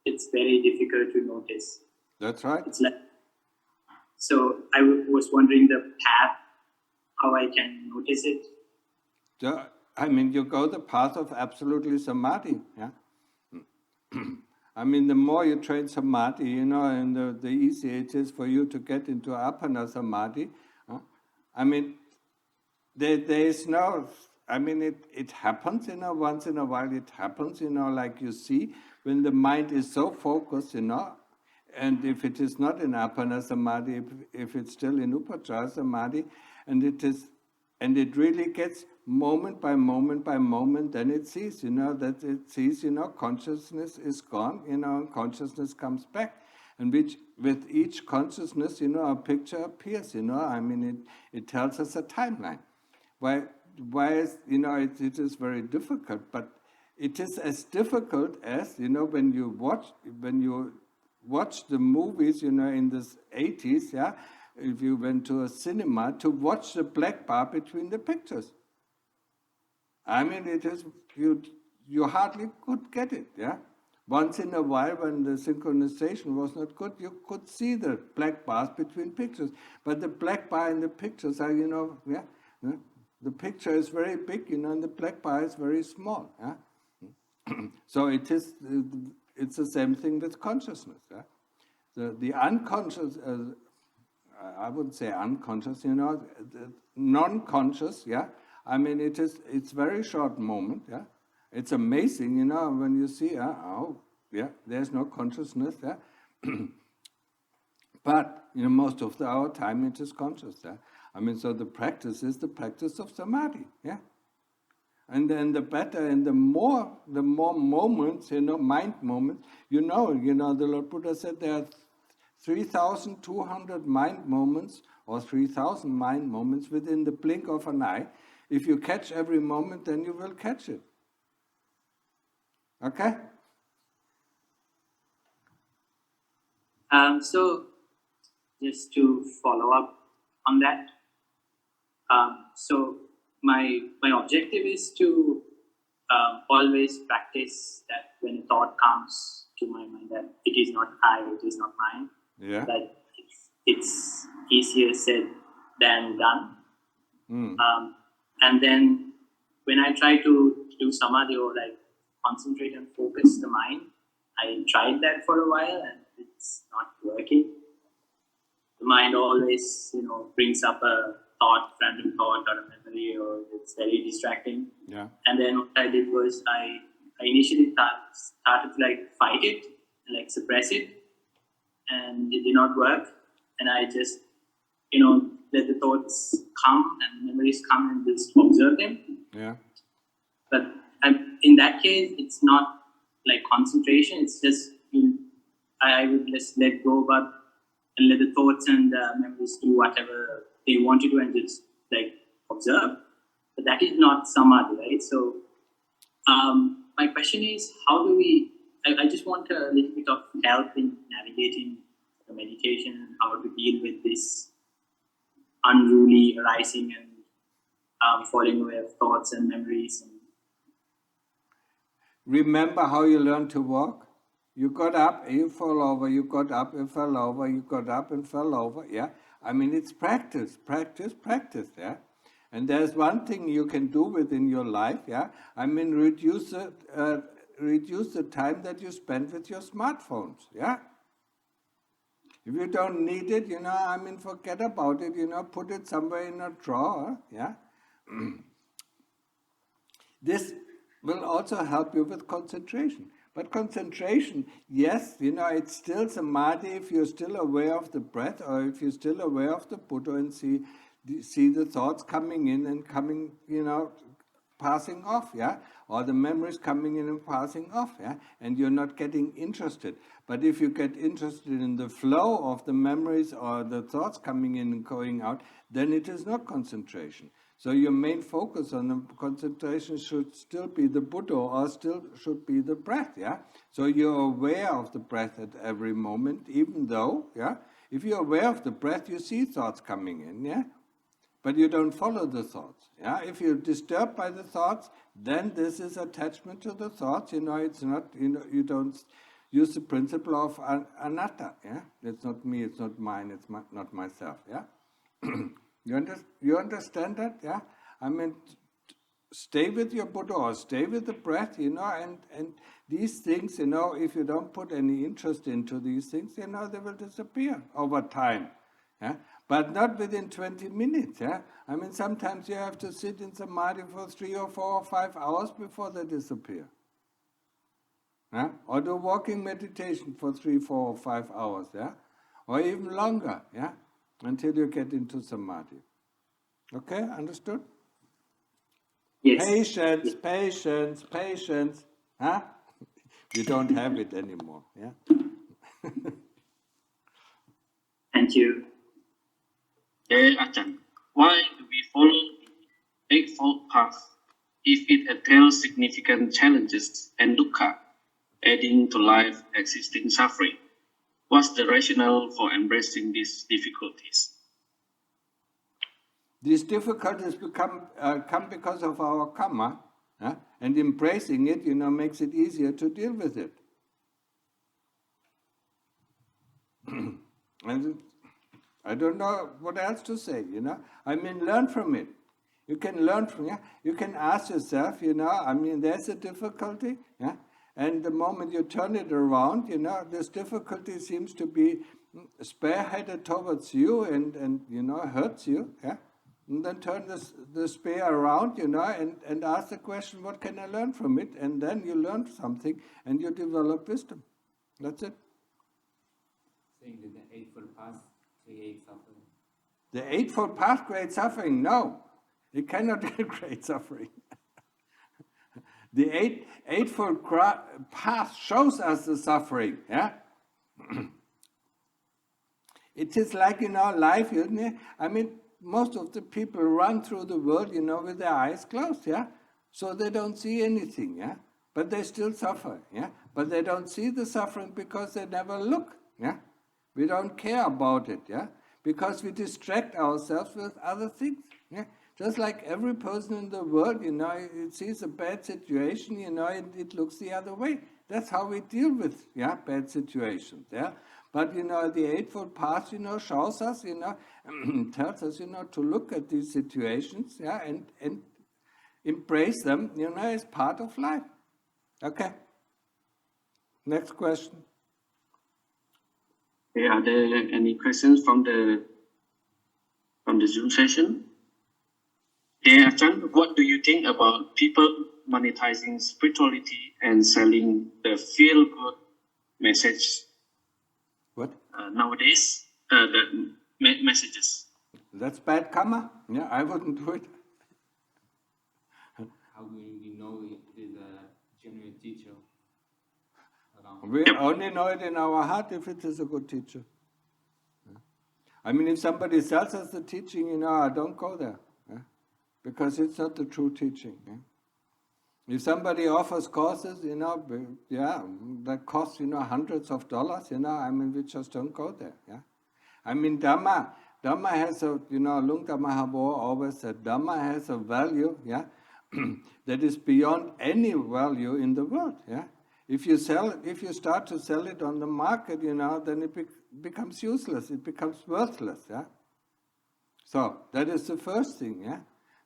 it's very difficult to notice. That's right. It's so I was wondering the path, how I can notice it. You go the path of absolutely samadhi, yeah. The more you train samadhi, and the easier it is for you to get into appana samadhi. There is no, it happens, once in a while it happens, like you see, when the mind is so focused, and if it is not in appana samadhi, if it's still in upachara samadhi, and it really gets moment by moment by moment, then it sees, that it sees, consciousness is gone, consciousness comes back. And with each consciousness, a picture appears, it tells us a timeline. Why is, it is very difficult, but it is as difficult as, when you watch the movies, in the 80s, yeah, if you went to a cinema, to watch the black bar between the pictures. It is, you hardly could get it, yeah. Once in a while, when the synchronization was not good, you could see the black bars between pictures. But the black bar in the pictures are, the picture is very big, and the black bar is very small, yeah. So it's the same thing with consciousness, yeah. The unconscious, I wouldn't say unconscious, non-conscious, yeah. I mean, it's very short moment, yeah. It's amazing, when you see, there's no consciousness, yeah. But, most of our time it is conscious, yeah. I mean, so the practice is the practice of samadhi, yeah. And then the better and the more moments, mind moments, the Lord Buddha said there are 3,200 mind moments or 3,000 mind moments within the blink of an eye. If you catch every moment, then you will catch it. Okay? So, just to follow up on that, so my objective is to always practice that when a thought comes to my mind, that it is not I, it is not mine. Yeah. That it's easier said than done. And then when I try to do samadhi or like concentrate and focus the mind, I tried that for a while and it's not working. The mind always, brings up a thought, random thought or a memory, or it's very distracting. Yeah. And then what I did was I initially started to like fight it and like suppress it, and it did not work. And I just, let the thoughts come and memories come and just observe them. Yeah. But in that case, it's not like concentration. It's just I would just let go, and let the thoughts and memories do whatever they want to do and just like observe. But that is not samadhi, right? So my question is, how do we? I just want a little bit of help in navigating the meditation and how to deal with this unruly arising and falling away of thoughts and memories. Remember how you learned to walk? You got up, you fell over, you got up and fell over, you got up and fell over, yeah? I mean, it's practice, yeah? And there's one thing you can do within your life, yeah? I mean, reduce the time that you spend with your smartphones, yeah? If you don't need it, forget about it, put it somewhere in a drawer, yeah? This will also help you with concentration. But concentration, yes, it's still samadhi if you're still aware of the breath or if you're still aware of the Buddha and see the thoughts coming in and coming, passing off, yeah? Or the memories coming in and passing off, yeah? And you're not getting interested. But if you get interested in the flow of the memories or the thoughts coming in and going out, then it is not concentration. So your main focus on the concentration should still be the Buddha or still should be the breath, yeah? So you're aware of the breath at every moment, even though, yeah? If you're aware of the breath, you see thoughts coming in, yeah? But you don't follow the thoughts, yeah? If you're disturbed by the thoughts, then this is attachment to the thoughts, it's not, you don't use the principle of anatta, yeah? It's not me, it's not mine, it's not myself, yeah? You understand that? Yeah? I mean, stay with your Buddha or stay with the breath, and these things, if you don't put any interest into these things, they will disappear over time. Yeah? But not within 20 minutes. Yeah? I mean, sometimes you have to sit in samadhi for 3 or 4 or 5 hours before they disappear. Yeah? Or do walking meditation for 3, 4 or 5 hours. Yeah? Or even longer. Yeah? Until you get into samadhi. Okay, understood? Yes. Patience. Huh? You don't have it anymore. Yeah. Thank you. Ajahn, why do we follow the Eightfold Path if it entails significant challenges and dukkha, adding to life existing suffering? What's the rationale for embracing these difficulties? These difficulties come because of our karma, and embracing it, makes it easier to deal with it. And I don't know what else to say, I mean, learn from it. You can learn from it. You can ask yourself, there's a difficulty, yeah? and the moment you turn it around, you know, this difficulty seems to be spearheaded towards you and you know, hurts you, yeah? And then turn the spear around, you know, and ask the question, what can I learn from it? And then you learn something and you develop wisdom. That's it. Saying that the Eightfold Path creates suffering. The Eightfold Path creates suffering? No. It cannot create suffering. The Eightfold Path shows us the suffering, yeah? It is like, you know, life, isn't it? I mean, most of the people run through the world, you know, with their eyes closed, yeah? So they don't see anything, yeah? But they still suffer, yeah? But they don't see the suffering because they never look, yeah? We don't care about it, yeah? Because we distract ourselves with other things, yeah? Just like every person in the world, you know, it sees a bad situation, you know, and it looks the other way. That's how we deal with, yeah, bad situations, yeah? But, you know, the Eightfold Path, you know, shows us, you know, tells us, you know, to look at these situations, yeah, and embrace them, you know, as part of life. Okay. Next question. Okay, are there any questions from the Zoom session? Okay, Ajahn, what do you think about people monetizing spirituality and selling the feel-good message? What? Nowadays, the messages. That's bad karma. Yeah, I wouldn't do it. How do we know it is a genuine teacher around? We only know it in our heart if it is a good teacher. I mean, if somebody sells us the teaching, you know, don't go there. Yeah? Because it's not the true teaching. Yeah? If somebody offers courses, you know, yeah, that costs, you know, hundreds of dollars, you know, I mean, we just don't go there. Yeah? I mean, Dhamma has a, you know, Lungta Mahabodhi always said, Dhamma has a value, yeah, that is beyond any value in the world, yeah. If you start to sell it on the market, you know, then it becomes useless, it becomes worthless, yeah. So that is the first thing, yeah.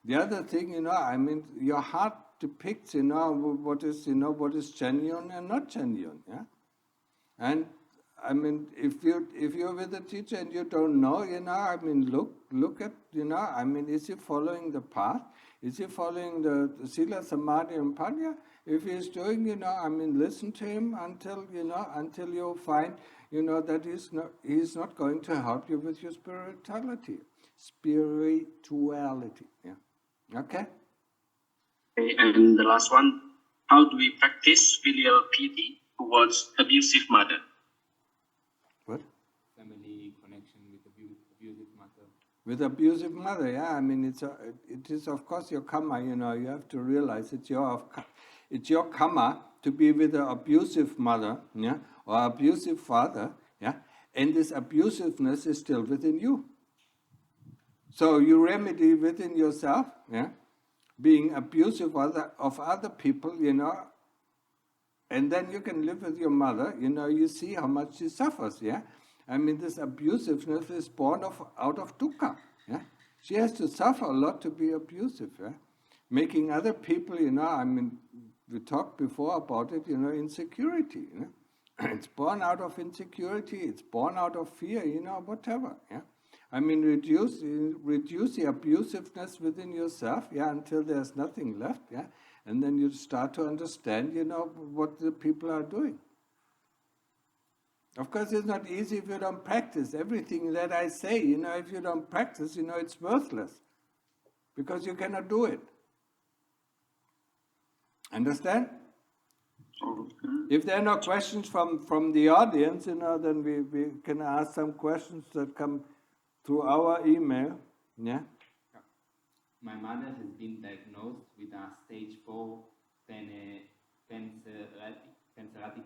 The other thing, you know, I mean, your heart depicts, you know, what is genuine and not genuine, yeah. And I mean, if you're with a teacher and you don't know, you know, I mean, look at, you know, I mean, is he following the path? Is he following the Sila, Samadhi, and Panya? If he's doing, you know, I mean, listen to him until you find, you know, that he's not going to help you with your spirituality. Yeah. Okay? Okay, and the last one, how do we practice filial piety towards abusive mother? What? Family connection with abusive mother. With abusive mother, yeah. I mean, it is of course your karma. You know, you have to realize it's your karma to be with an abusive mother, yeah, or abusive father, yeah. And this abusiveness is still within you. So you remedy within yourself, yeah, being abusive of other people, you know, and then you can live with your mother. You know, you see how much she suffers, yeah. I mean, this abusiveness is born out of dukkha. Yeah? She has to suffer a lot to be abusive. Yeah? Making other people, you know, I mean, we talked before about it, you know, insecurity. You know? It's born out of insecurity, it's born out of fear, you know, whatever. Yeah? I mean, reduce the abusiveness within yourself, yeah, until there's nothing left, yeah, and then you start to understand, you know, what the people are doing. Of course, it's not easy if you don't practice. Everything that I say, you know, if you don't practice, you know, it's worthless. Because you cannot do it. Understand? If there are no questions from the audience, you know, then we can ask some questions that come through our email. Yeah? My mother has been diagnosed with a stage 4 pancreatic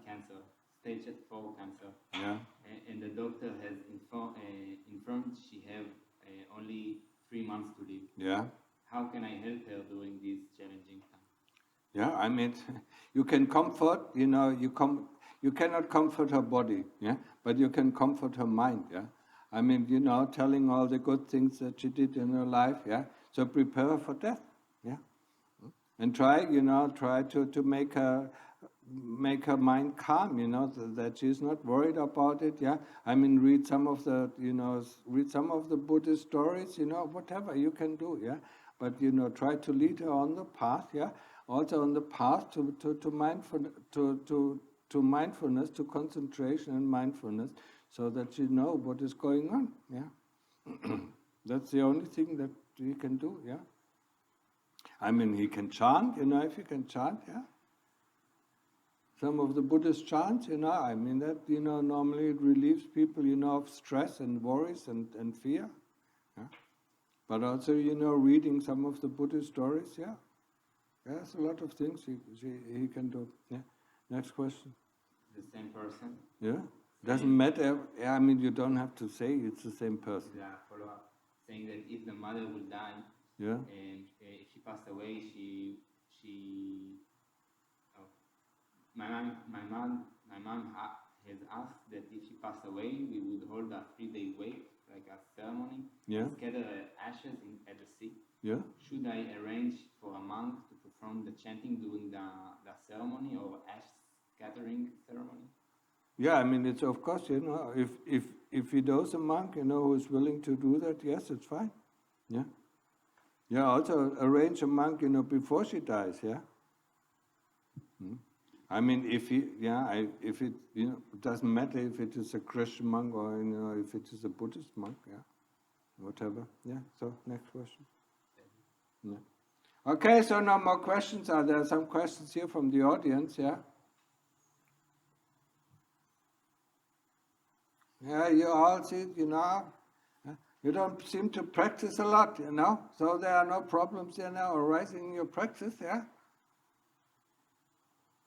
cancer. Stage 4 cancer. Yeah. And the doctor has informed she have only 3 months to live. Yeah. How can I help her during this challenging time? Yeah, I mean, you can comfort, you know, you cannot comfort her body, yeah, but you can comfort her mind, yeah. I mean, you know, telling all the good things that she did in her life, yeah. So prepare her for death, yeah. And try to make her make her mind calm, that she's not worried about it, yeah. I mean, read some of the Buddhist stories, whatever you can do, yeah. But try to lead her on the path, yeah. Also on the path to mindfulness, to concentration and mindfulness, so that she know what is going on, yeah. That's the only thing that he can do, yeah. I mean, he can chant, if he can chant, yeah. Some of the Buddhist chants, I mean that, normally it relieves people, of stress and worries and fear. Yeah? But also, reading some of the Buddhist stories, yeah. There's a lot of things he can do. Yeah. Next question. The same person? Yeah. Doesn't matter. Yeah, I mean, you don't have to say it's the same person. Yeah, follow up. Saying that if the mother will die, yeah, and if she passed away, my mom has asked that if she passed away, we would hold a 3-day wake, like a ceremony, yeah, and scatter ashes at the sea. Yeah. Should I arrange for a monk to perform the chanting during the ceremony or ash scattering ceremony? Yeah, I mean, it's of course, if he knows a monk, who is willing to do that, yes, it's fine. Yeah. Yeah, also arrange a monk, before she dies, yeah. I mean, if it, it doesn't matter if it is a Christian monk or, if it is a Buddhist monk, yeah, whatever. Yeah, so next question. Yeah. Okay, so no more questions. Are there some questions here from the audience, yeah? Yeah, you all see, you don't seem to practice a lot, so there are no problems arising in your practice, yeah?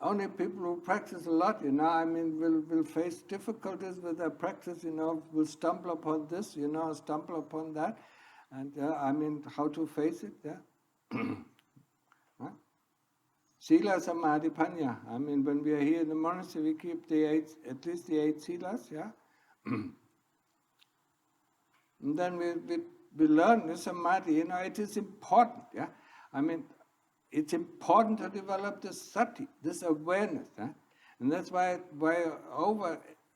Only people who practice a lot, I mean, will face difficulties with their practice, will stumble upon this, stumble upon that, and I mean, how to face it, yeah? Huh? Sila, Samadhi, Panya. I mean, when we are here in the monastery, we keep at least the 8 silas, yeah? And then we learn the Samadhi, it is important, yeah? I mean, it's important to develop this sati, this awareness, and that's why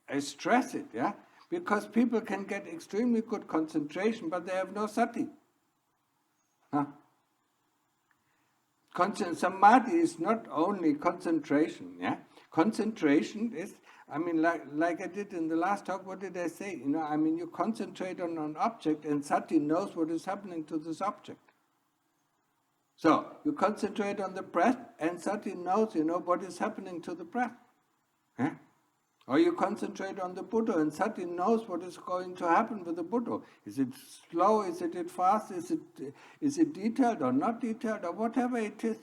I stress it, yeah, because people can get extremely good concentration, but they have no sati. Samadhi is not only concentration, yeah. Concentration is, I mean, like I did in the last talk. What did I say? I mean, you concentrate on an object, and sati knows what is happening to this object. So, you concentrate on the breath, and sati knows, what is happening to the breath. Eh? Or you concentrate on the Buddha, and sati knows what is going to happen with the Buddha. Is it slow? Is it fast? Is it detailed or not detailed, or whatever it is,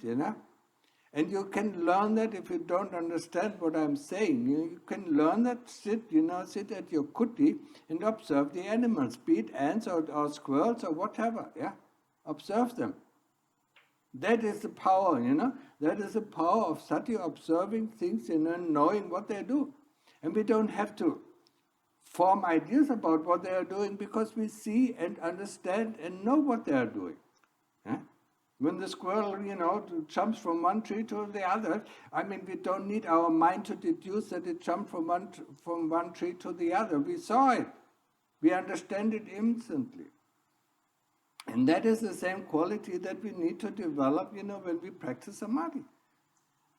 And you can learn that if you don't understand what I'm saying. You can learn that, sit at your kuti and observe the animals, be it ants or squirrels or whatever, yeah? Observe them. That is the power, That is the power of sati, observing things, and knowing what they do. And we don't have to form ideas about what they are doing, because we see and understand and know what they are doing. Yeah? When the squirrel, jumps from one tree to the other, I mean, we don't need our mind to deduce that it jumped from one tree to the other. We saw it. We understand it instantly. And that is the same quality that we need to develop, when we practice Samadhi.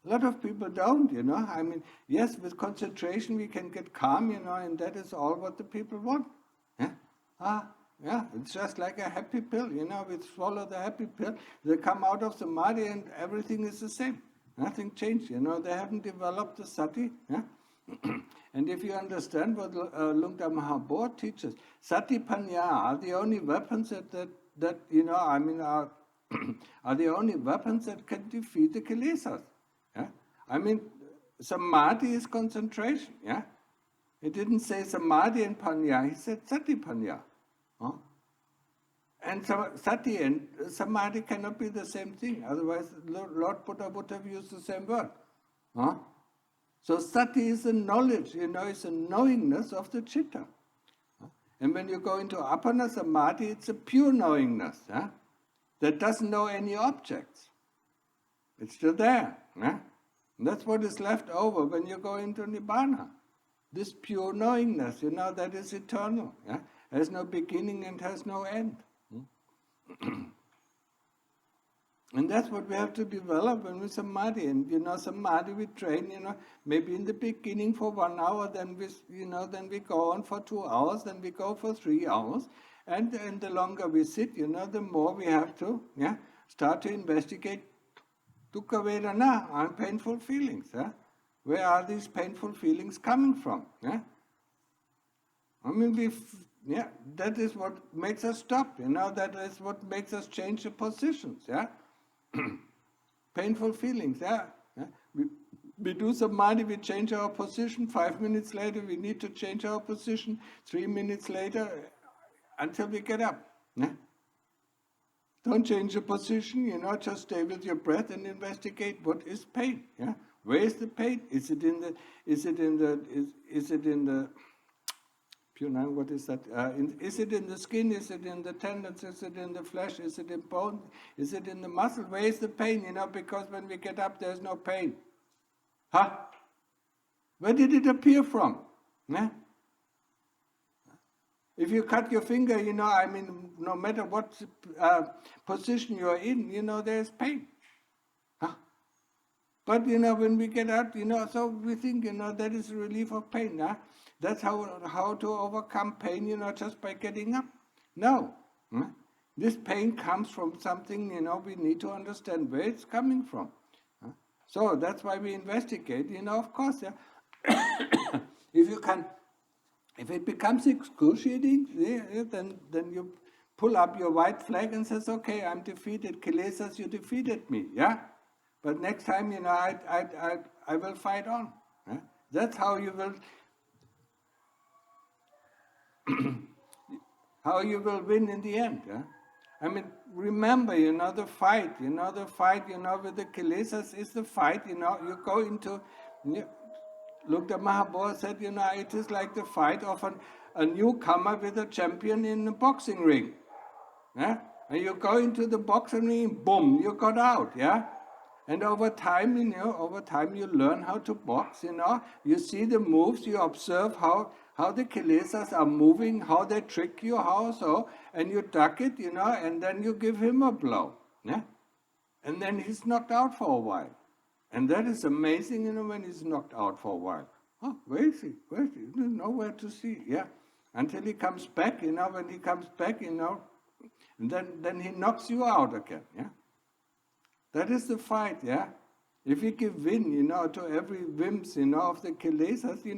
A lot of people don't, I mean, yes, with concentration we can get calm, and that is all what the people want. Yeah? Yeah, it's just like a happy pill, we swallow the happy pill, they come out of Samadhi and everything is the same. Nothing changed, they haven't developed the sati. Yeah? And if you understand what Lungta Mahabodh teaches, sati panya are the only weapons that are the only weapons that can defeat the kilesas. Yeah? I mean, samadhi is concentration. Yeah? He didn't say samadhi and panya, he said sati panya. Huh? And sati and samadhi cannot be the same thing, otherwise Lord Buddha would have used the same word. Huh? So sati is a knowledge, it's a knowingness of the chitta. And when you go into appana samadhi, it's a pure knowingness that doesn't know any objects. It's still there. And that's what is left over when you go into Nibbana. This pure knowingness, that is eternal. Yeah? Has no beginning and has no end. And that's what we have to develop when we samadhi. And samadhi we train, maybe in the beginning for 1 hour, then we go on for 2 hours, then we go for 3 hours. And the longer we sit, the more we have to start to investigate dukkha vedana, and painful feelings. Yeah? Where are these painful feelings coming from? Yeah? I mean, that is what makes us stop. That is what makes us change the positions. Yeah. Painful feelings. Yeah. We do samadhi, we change our position. 5 minutes later, we need to change our position. 3 minutes later, until we get up. Yeah. Don't change the position. Just stay with your breath and investigate what is pain. Yeah. Where is the pain? Is it in the what is that? Is it in the skin? Is it in the tendons? Is it in the flesh? Is it in bone? Is it in the muscle? Where is the pain? Because when we get up, there's no pain. Huh? Where did it appear from? Yeah? If you cut your finger, no matter what position you're in, there's pain. Huh? But, when we get out, so we think, that is relief of pain. Huh? That's how to overcome pain, just by getting up. No. Huh? This pain comes from something, we need to understand where it's coming from. Huh? So that's why we investigate, of course. Yeah? If it becomes excruciating, then you pull up your white flag and says, okay, I'm defeated. Kilesas, you defeated me. Yeah? But next time, I will fight on. Yeah? That's how you will win in the end. Yeah? I mean, remember, the fight, with the kilesas is the fight, you go into, look, the Mahabodha said, it is like the fight of a newcomer with a champion in a boxing ring. Yeah? And you go into the boxing ring, boom, you got out, yeah? And over time, you learn how to box, You see the moves, you observe how the kilesas are moving, how they trick you, and you duck it, and then you give him a blow, yeah? And then he's knocked out for a while. And that is amazing, when he's knocked out for a while. Oh, where is he? There's nowhere to see, yeah? Until he comes back, when he comes back, and then he knocks you out again, yeah? That is the fight, yeah? If we give in, to every whims, of the kilesas, we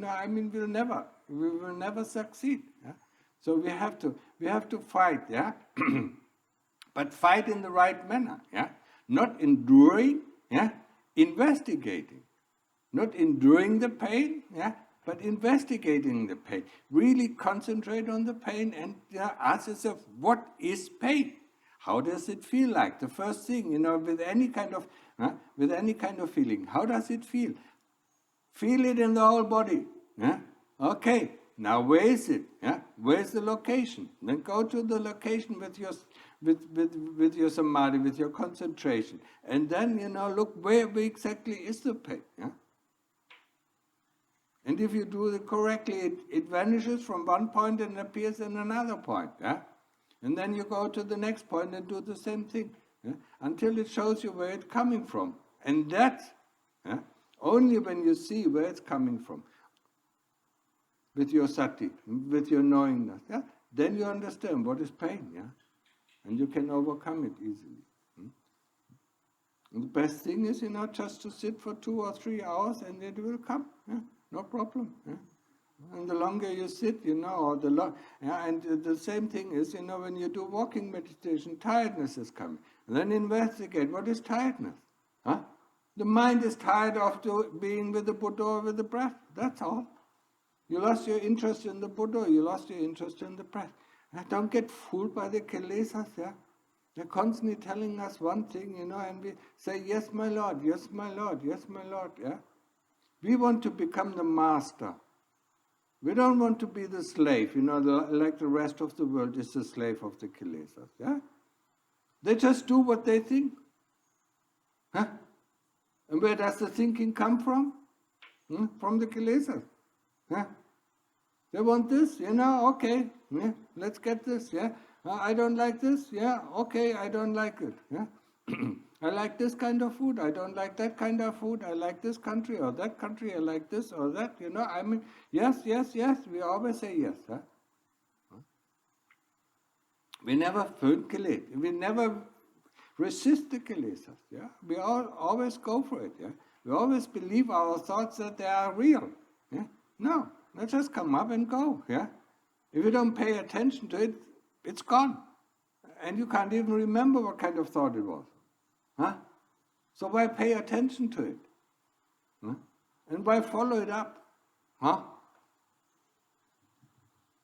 will never succeed. Yeah? So we have to fight, yeah? But fight in the right manner, yeah? Not enduring, yeah? Investigating. Not enduring the pain, yeah? But investigating the pain. Really concentrate on the pain and ask yourself, what is pain? How does it feel like? The first thing, with any kind of feeling, how does it feel? Feel it in the whole body. Yeah? Okay, now where is it? Yeah? Where's the location? Then go to the location with your samadhi, with your concentration. And then, look where exactly is the pain. Yeah? And if you do it correctly, it vanishes from one point and appears in another point. Yeah? And then you go to the next point and do the same thing, yeah? Until it shows you where it's coming from. And that, yeah? Only when you see where it's coming from, with your sati, with your knowingness, yeah? Then you understand what is pain, yeah? And you can overcome it easily. And the best thing is, just to sit for 2 or 3 hours and it will come, yeah? No problem. Yeah? And the longer you sit, and the same thing is, when you do walking meditation, tiredness is coming. And then investigate, what is tiredness? Huh? The mind is tired of being with the Buddha or with the breath. That's all. You lost your interest in the Buddha, you lost your interest in the breath. Don't get fooled by the kilesas, yeah? They're constantly telling us one thing, and we say, yes, my Lord, yes, my Lord, yes, my Lord, yeah? We want to become the master. We don't want to be the slave, like the rest of the world is the slave of the kilesas, yeah? They just do what they think. Huh? And where does the thinking come from? From the kilesas. Yeah? They want this, okay, yeah, let's get this, yeah. I don't like this, yeah, okay, I don't like it, yeah. I like this kind of food, I don't like that kind of food, I like this country or that country, I like this or that, I mean, yes, we always say yes, huh? We never we never resist the kilesas, yeah. We always go for it, yeah. We always believe our thoughts that they are real, yeah. No, they just come up and go, yeah. If you don't pay attention to it, it's gone. And you can't even remember what kind of thought it was. Huh? So why pay attention to it? Huh? And why follow it up? Huh?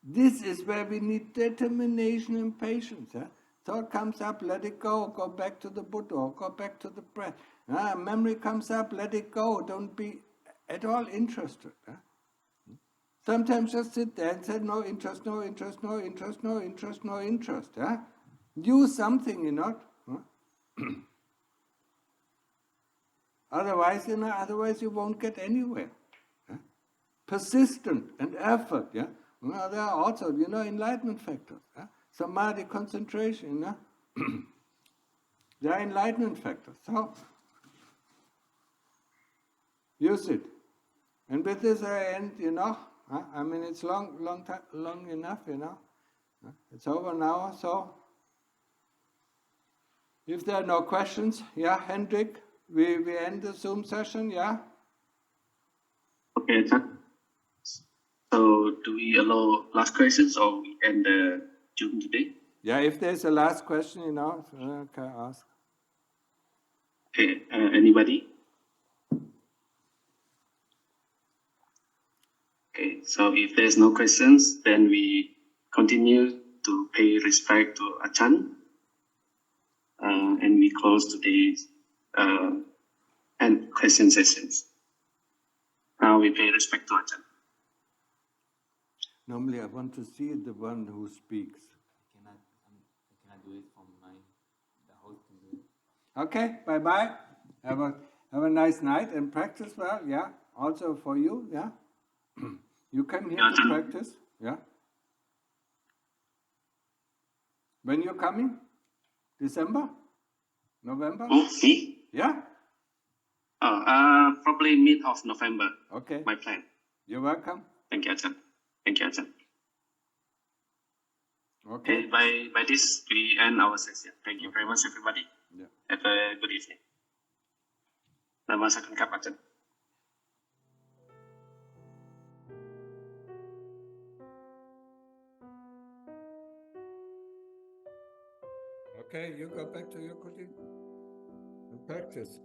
This is where we need determination and patience. Huh? Thought comes up, let it go back to the Buddha, or go back to the breath. Memory comes up, let it go, don't be at all interested. Huh? Sometimes just sit there and say, no interest, no interest, no interest, no interest, no interest. Huh? Do something, Huh? Otherwise you won't get anywhere. Huh? Persistent and effort, yeah. Well, there are also, enlightenment factors. Huh? Samadhi, concentration, There are enlightenment factors. So, use it. And with this I end, I mean, it's long enough, It's over now, so if there are no questions, yeah, Hendrik, we end the Zoom session, yeah? Okay, so do we allow last questions or we end the Zoom today? Yeah, if there's a last question, can I ask? Okay, anybody? Okay, so if there's no questions, then we continue to pay respect to Ajahn, and we close today's and question sessions. Now we pay respect to Ajahn. Normally I want to see the one who speaks. I cannot do it from the host can do it. Okay, bye-bye. Have a nice night and practice well, yeah? Also for you, yeah? You came here to practice, yeah? When you're coming? December? November? Oh, me? Yeah? Probably mid of November. Okay. My plan. You're welcome. Thank you, Ajahn. Thank you, Ajahn. Okay. By this, we end our session. Thank you very much, everybody. Yeah. Have a good evening. Namaskar, Ajahn. Okay, you go back to your kuti and practice.